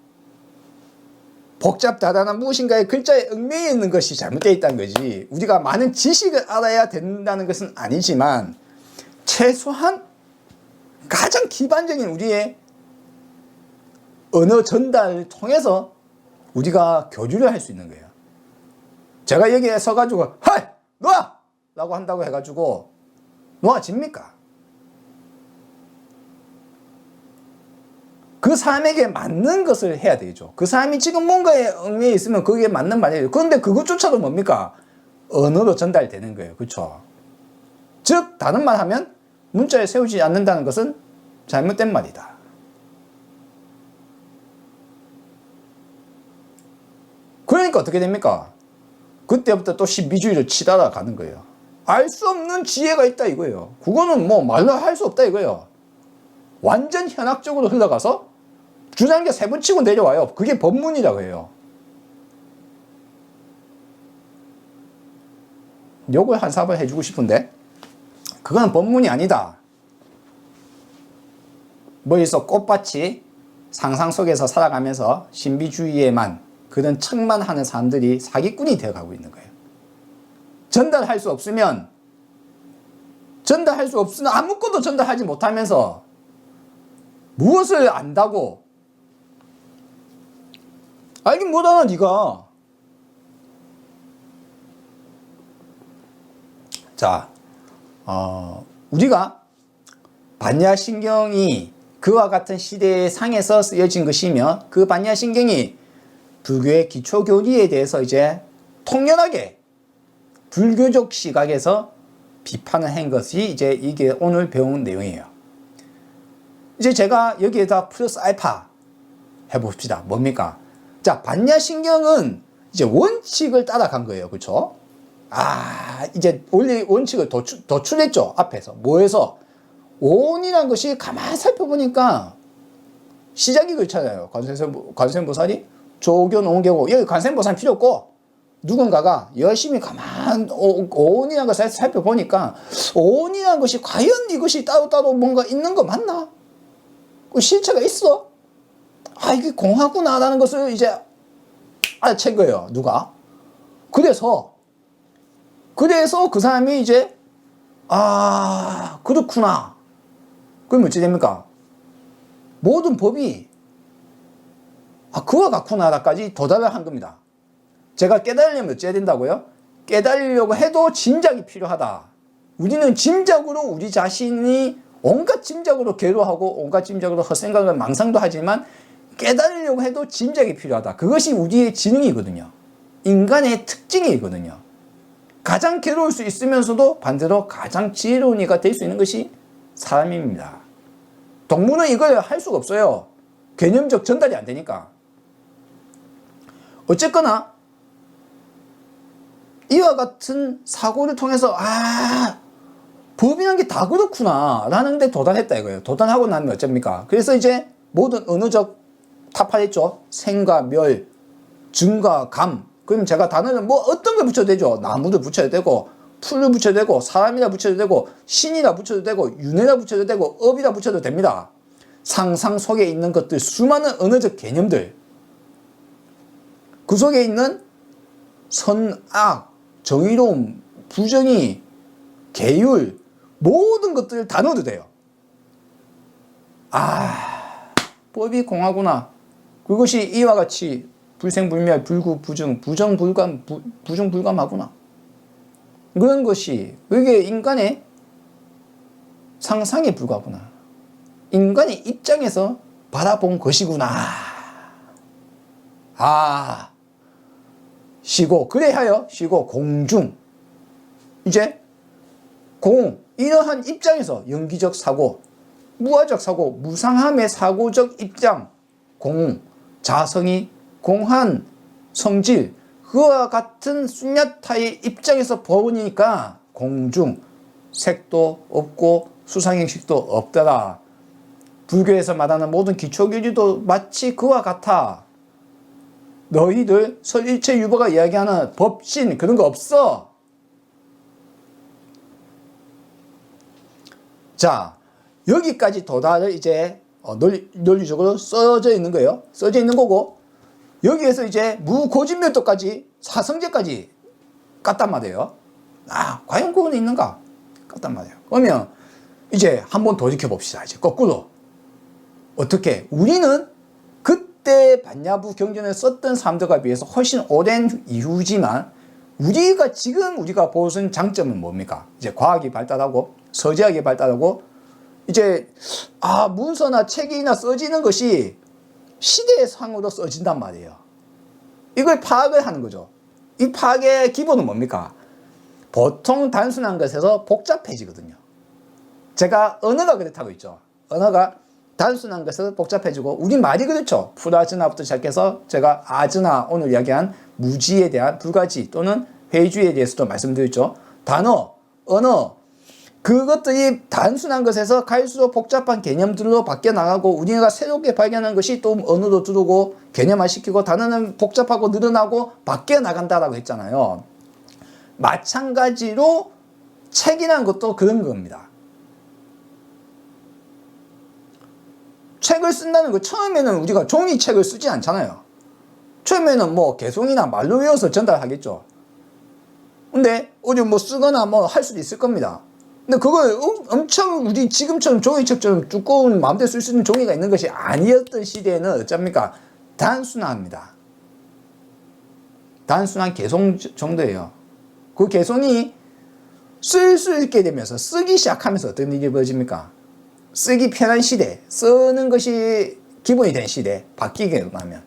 복잡다단한 무엇인가의 글자에 얽매여 있는 것이 잘못되어 있다는 거지, 우리가 많은 지식을 알아야 된다는 것은 아니지만 최소한 가장 기반적인 우리의 언어 전달을 통해서 우리가 교류를 할 수 있는 거예요. 제가 여기에 서가지고 하이! 놓아! 라고 한다고 해가지고 놓아집니까? 그 사람에게 맞는 것을 해야 되죠. 그 사람이 지금 뭔가에 얽매여 있으면 그게 맞는 말이에요. 그런데 그것조차도 뭡니까? 언어로 전달되는 거예요. 그렇죠? 즉 다른 말 하면 문자에 세우지 않는다는 것은 잘못된 말이다. 그러니까 어떻게 됩니까? 그때부터 또 신비주의를 치달아 가는 거예요. 알 수 없는 지혜가 있다 이거예요. 그거는 뭐 말로 할 수 없다 이거예요. 완전 현학적으로 흘러가서 주장한 게 세 번 치고 내려와요. 그게 법문이라고 해요. 요걸 한 사발 해주고 싶은데 그건 법문이 아니다. 머릿속 꽃밭이 상상 속에서 살아가면서 신비주의에만 그런 척만 하는 사람들이 사기꾼이 되어가고 있는 거예요. 전달할 수 없으면 전달할 수 없으나 아무것도 전달하지 못하면서 무엇을 안다고? 알긴 못하나 네가. 자, 우리가 반야신경이 그와 같은 시대의 상에서 쓰여진 것이며 그 반야신경이 불교의 기초교리에 대해서 이제 통렬하게 불교적 시각에서 비판을 한 것이 이제 이게 오늘 배운 내용이에요. 이제 제가 여기에다 플러스 알파 해봅시다. 뭡니까? 자, 반야신경은 이제 원칙을 따라간 거예요. 그렇죠? 이제 원래 원칙을 도출했죠. 앞에서. 뭐해서? 오온이라는 것이 가만히 살펴보니까 시작이 그렇잖아요. 관세음보살이 조견 온계고, 여기 관세음보살은 필요 없고 누군가가 열심히 오온이라는 것을 살펴보니까 오온이라는 것이 과연 이것이 따로따로 뭔가 있는 거 맞나? 실체가 있어? 이게 공하구나 라는 것을 이제 알아챈 거예요. 누가? 그래서 그 사람이 이제 그렇구나. 그러면 어찌 됩니까? 모든 법이 그와 같구나라까지 도달을 한 겁니다. 제가 깨달으려면 어찌해야 된다고요? 깨달으려고 해도 짐작이 필요하다. 우리는 짐작으로 우리 자신이 온갖 짐작으로 괴로워하고 온갖 짐작으로 헛생각을 망상도 하지만 깨달으려고 해도 짐작이 필요하다. 그것이 우리의 지능이거든요. 인간의 특징이거든요. 가장 괴로울 수 있으면서도 반대로 가장 지혜로운 이가 될 수 있는 것이 사람입니다. 동물은 이걸 할 수가 없어요. 개념적 전달이 안 되니까. 어쨌거나 이와 같은 사고를 통해서 법이라는 게 다 그렇구나 라는 데 도달했다 이거예요. 도달하고 나면 어쩝니까? 그래서 이제 모든 언어적 타파했죠. 생과 멸, 증과 감. 그럼 제가 단어는 어떤 걸 붙여도 되죠. 나무를 붙여도 되고 풀을 붙여도 되고 사람이라 붙여도 되고 신이라 붙여도 되고 윤회라 붙여도 되고 업이라 붙여도 됩니다. 상상 속에 있는 것들, 수많은 언어적 개념들, 그 속에 있는 선, 악, 정의로움, 부정의, 계율, 모든 것들을 다 넣어도 돼요. 법이 공하구나. 그것이 이와 같이 불생불멸, 불구, 부정, 부정불감하구나. 그런 것이 그게 인간의 상상에 불과하구나. 인간의 입장에서 바라본 것이구나. 시고, 그래하여 시고 공중. 이제 이러한 입장에서 연기적 사고, 무아적 사고, 무상함의 사고적 입장, 자성이 공한 성질, 그와 같은 순야타의 입장에서 보니까 공중, 색도 없고 수상행식도 없더라. 불교에서 말하는 모든 기초교리도 마치 그와 같아. 너희들 설일체유보가 이야기하는 법신 그런 거 없어. 자, 여기까지 도달을 이제 논리적으로 써져 있는 거예요. 써져 있는 거고, 여기에서 이제 무고진멸도까지 사성제까지 깠단 말이에요. 과연 그건 있는가? 깠단 말이에요. 그러면 이제 한번 돌이켜 봅시다. 이제 거꾸로. 어떻게? 우리는 그때 반야부 경전을 썼던 사람들과 비해서 훨씬 오랜 이후지만 우리가 보는 장점은 뭡니까? 이제 과학이 발달하고 서재학이 발달하고 이제 문서나 책이나 써지는 것이 시대의 상으로 써진단 말이에요. 이걸 파악을 하는 거죠. 이 파악의 기본은 뭡니까? 보통 단순한 것에서 복잡해지거든요. 제가 언어가 그렇다고 있죠. 언어가 단순한 것에서 복잡해지고 우리 말이 그렇죠. 프라즈나부터 시작해서 제가 아즈나 오늘 이야기한 무지에 대한 불가지 또는 회주에 대해서도 말씀드렸죠. 단어, 언어 그것들이 단순한 것에서 갈수록 복잡한 개념들로 바뀌어 나가고 우리가 새롭게 발견한 것이 또 언어로 들어오고 개념화시키고 단어는 복잡하고 늘어나고 바뀌어 나간다라고 했잖아요. 마찬가지로 책이라는 것도 그런 겁니다. 책을 쓴다는 거 처음에는 우리가 종이책을 쓰지 않잖아요. 처음에는 개송이나 말로 외워서 전달하겠죠. 근데 어디 쓰거나 할 수도 있을 겁니다. 근데 그걸 엄청 우리 지금처럼 종이책처럼 두꺼운 마음대로 쓸 수 있는 종이가 있는 것이 아니었던 시대에는 어쩝니까? 단순화합니다. 단순한 개송 정도예요. 그 개송이 쓸 수 있게 되면서 쓰기 시작하면서 어떤 일이 벌어집니까? 쓰기 편한 시대, 쓰는 것이 기본이 된 시대, 바뀌게 되면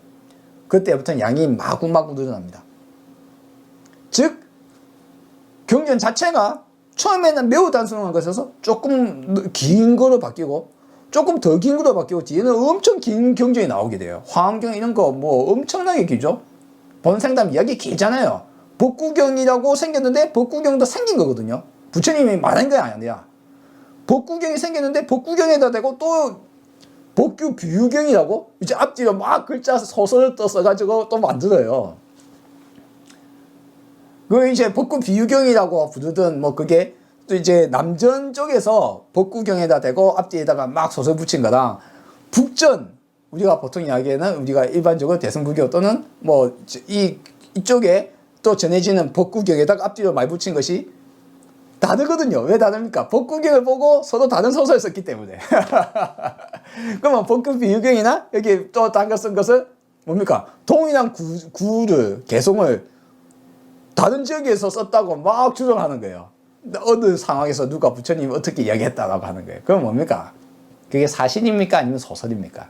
그때부터는 양이 마구마구 늘어납니다. 즉 경전 자체가 처음에는 매우 단순한 것에서 조금 긴 거로 바뀌고 조금 더 긴 거로 바뀌고 뒤에는 엄청 긴 경전이 나오게 돼요. 화엄경 이런 거 뭐 엄청나게 길죠. 본생담 이야기 길잖아요. 법구경이라고 생겼는데 법구경도 생긴 거거든요. 부처님이 말한 게 아니야. 법구경이 생겼는데 법구경에다 대고 또 법규 비유경이라고 이제 앞뒤로 막 글자 소설을 또 써가지고 또 만들어요. 그 이제 법구 비유경이라고 부르던 뭐 그게 또 이제 남전 쪽에서 법구경에다 대고 앞뒤에다가 막 소설 붙인 거랑 북전 우리가 보통 이야기에는 우리가 일반적으로 대승불교 또는 뭐 이쪽에 또 전해지는 법구경에다가 앞뒤로 많이 붙인 것이 다르거든요. 왜 다릅니까? 법구경을 보고 서로 다른 소설을 썼기 때문에. 그러면 법구 비유경이나 여기 또 다른 거 쓴 것을 뭡니까? 동일한 구를 개송을 다른 지역에서 썼다고 막 주장하는 거예요. 어느 상황에서 누가 부처님이 어떻게 이야기했다라고 하는 거예요. 그럼 뭡니까? 그게 사실입니까? 아니면 소설입니까?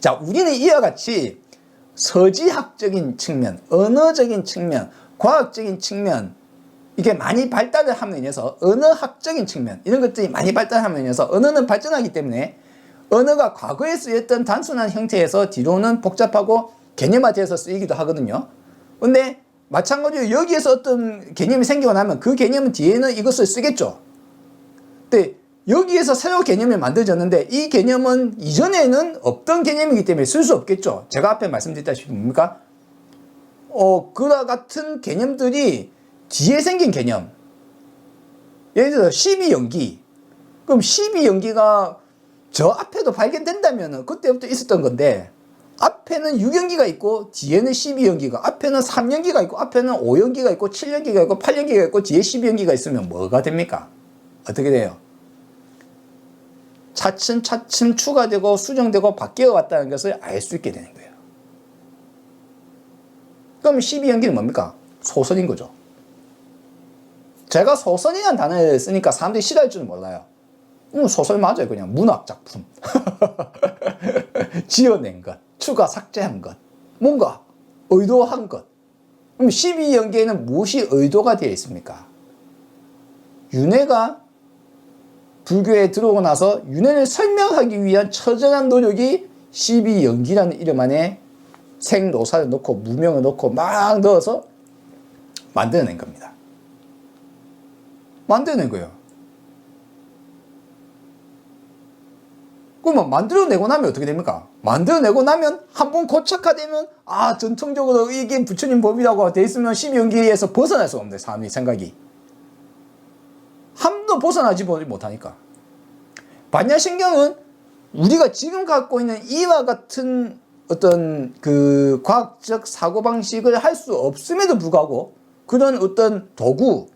자, 우리는 이와 같이 서지학적인 측면, 언어적인 측면, 과학적인 측면, 이게 많이 발달을 함으로 인해서 언어학적인 측면, 이런 것들이 많이 발달함으로 인해서 언어는 발전하기 때문에 언어가 과거에 쓰였던 단순한 형태에서 뒤로는 복잡하고 개념화되어서 쓰이기도 하거든요. 근데 마찬가지로 여기에서 어떤 개념이 생기고 나면 그 개념은 뒤에는 이것을 쓰겠죠. 근데 여기에서 새로 개념이 만들어졌는데 이 개념은 이전에는 없던 개념이기 때문에 쓸 수 없겠죠. 제가 앞에 말씀드렸다시피 뭡니까? 그와 같은 개념들이 뒤에 생긴 개념. 예를 들어 12연기. 그럼 12연기가 저 앞에도 발견된다면 그때부터 있었던 건데 앞에는 6연기가 있고 뒤에는 12연기가, 앞에는 3연기가 있고 앞에는 5연기가 있고 7연기가 있고 8연기가 있고 뒤에 12연기가 있으면 뭐가 됩니까? 어떻게 돼요? 차츰차츰 추가되고 수정되고 바뀌어 왔다는 것을 알 수 있게 되는 거예요. 그럼 12연기는 뭡니까? 소설인 거죠. 제가 소설이라는 단어를 쓰니까 사람들이 싫어할 줄은 몰라요. 소설 맞아요. 그냥 문학작품. 지어낸 것, 추가 삭제한 것, 뭔가 의도한 것. 그럼 12연계에는 무엇이 의도가 되어 있습니까? 윤회가 불교에 들어오고 나서 윤회를 설명하기 위한 처절한 노력이 12연기라는 이름 안에 생노사를 넣고 무명을 넣고 막 넣어서 만들어낸 겁니다. 만들어낸 거예요. 그러면 만들어내고 나면 어떻게 됩니까? 만들어내고 나면 한번 고착화되면 전통적으로 이게 부처님 법이라고 돼 있으면 12연기에서 벗어날 수가 없는데 사람의 생각이 한 번도 벗어나지 못하니까. 반야신경은 우리가 지금 갖고 있는 이와 같은 어떤 그 과학적 사고방식을 할 수 없음에도 불구하고 그런 어떤 도구,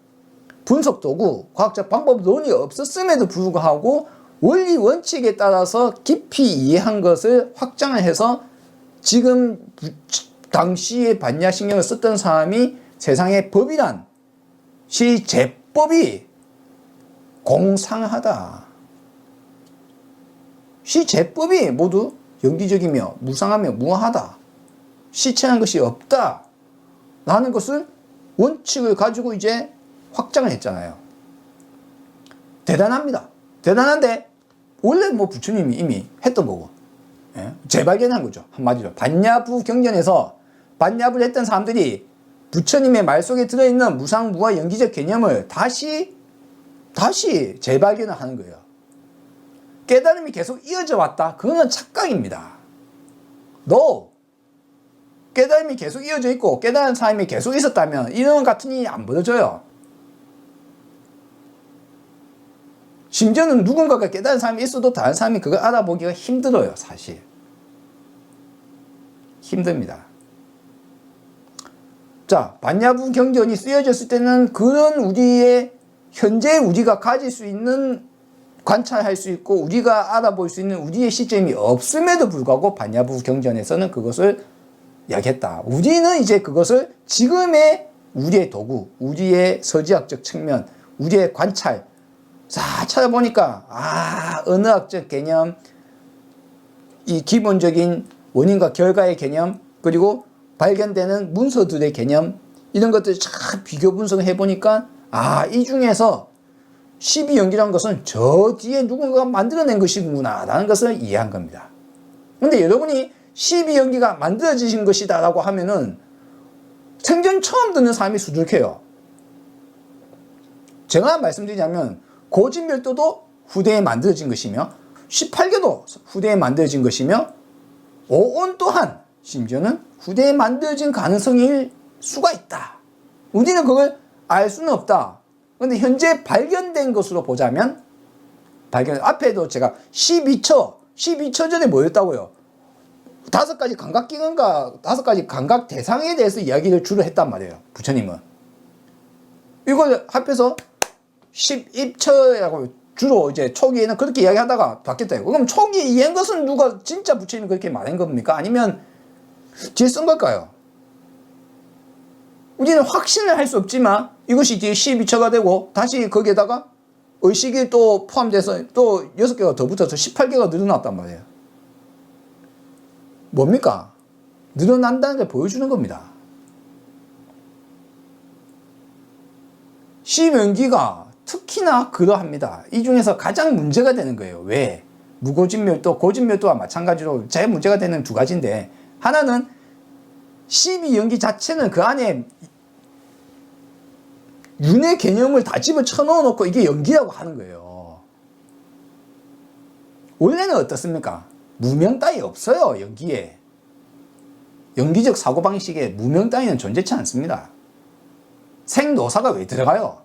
분석 도구, 과학적 방법론이 없었음에도 불구하고 원리 원칙에 따라서 깊이 이해한 것을 확장을 해서 지금 당시에 반야신경을 썼던 사람이 세상의 법이란 시제법이 공상하다. 시제법이 모두 영기적이며 무상하며 무한하다. 시체한 것이 없다. 라는 것을 원칙을 가지고 이제 확장을 했잖아요. 대단합니다. 대단한데 원래 뭐 부처님이 이미 했던 거고, 예? 재발견한 거죠. 한마디로 반야부 경전에서 반야부를 했던 사람들이 부처님의 말 속에 들어있는 무상무화 영기적 개념을 다시 재발견을 하는 거예요. 깨달음이 계속 이어져 왔다. 그거는 착각입니다. 깨달음이 계속 이어져 있고 깨달은 사람이 계속 있었다면 이런 같은 일이 안 벌어져요. 심지어는 누군가가 깨달은 사람이 있어도 다른 사람이 그걸 알아보기가 힘들어요. 사실 힘듭니다. 자, 반야부 경전이 쓰여졌을 때는 그런 우리의 현재 우리가 가질 수 있는, 관찰할 수 있고 우리가 알아볼 수 있는 우리의 시점이 없음에도 불구하고 반야부 경전에서는 그것을 이야기했다. 우리는 이제 그것을 지금의 우리의 도구, 우리의 서지학적 측면, 우리의 관찰 싹 찾아보니까 언어학적 개념, 이 기본적인 원인과 결과의 개념, 그리고 발견되는 문서들의 개념, 이런 것들을 쫙 비교 분석을 해보니까 이 중에서 12연기라는 것은 저 뒤에 누군가가 만들어낸 것이구나 라는 것을 이해한 겁니다. 근데 여러분이 12연기가 만들어진 것이다 라고 하면은 생전 처음 듣는 사람이 수두룩해요. 제가 말씀드리자면 고진멸도도 후대에 만들어진 것이며 18개도 후대에 만들어진 것이며 오온 또한 심지어는 후대에 만들어진 가능성일 수가 있다. 우리는 그걸 알 수는 없다. 근데 현재 발견된 것으로 보자면, 앞에도 제가 12처 전에 뭐였다고요? 5가지 감각기관과 5가지 감각 대상에 대해서 이야기를 주로 했단 말이에요. 부처님은. 이걸 합해서 12처라고 주로 이제 초기에는 그렇게 이야기하다가 바뀌었다. 그럼 초기에 이해한 것은 누가 진짜 부처님 그렇게 말한 겁니까? 아니면 뒤에 쓴 걸까요? 우리는 확신을 할 수 없지만 이것이 뒤에 12처가 되고 다시 거기에다가 의식이 또 포함돼서 또 6개가 더 붙어서 18개가 늘어났단 말이에요. 뭡니까? 늘어난다는 걸 보여주는 겁니다. 12연기가 특히나 그러합니다. 이 중에서 가장 문제가 되는 거예요. 왜? 무고진멸도, 고진멸도와 마찬가지로 제일 문제가 되는 2가지인데, 하나는 12연기 자체는 그 안에 윤회 개념을 다 집어쳐 넣어놓고 이게 연기라고 하는 거예요. 원래는 어떻습니까? 무명 따위 없어요. 연기에. 연기적 사고방식에 무명 따위는 존재치 않습니다. 생노사가 왜 들어가요?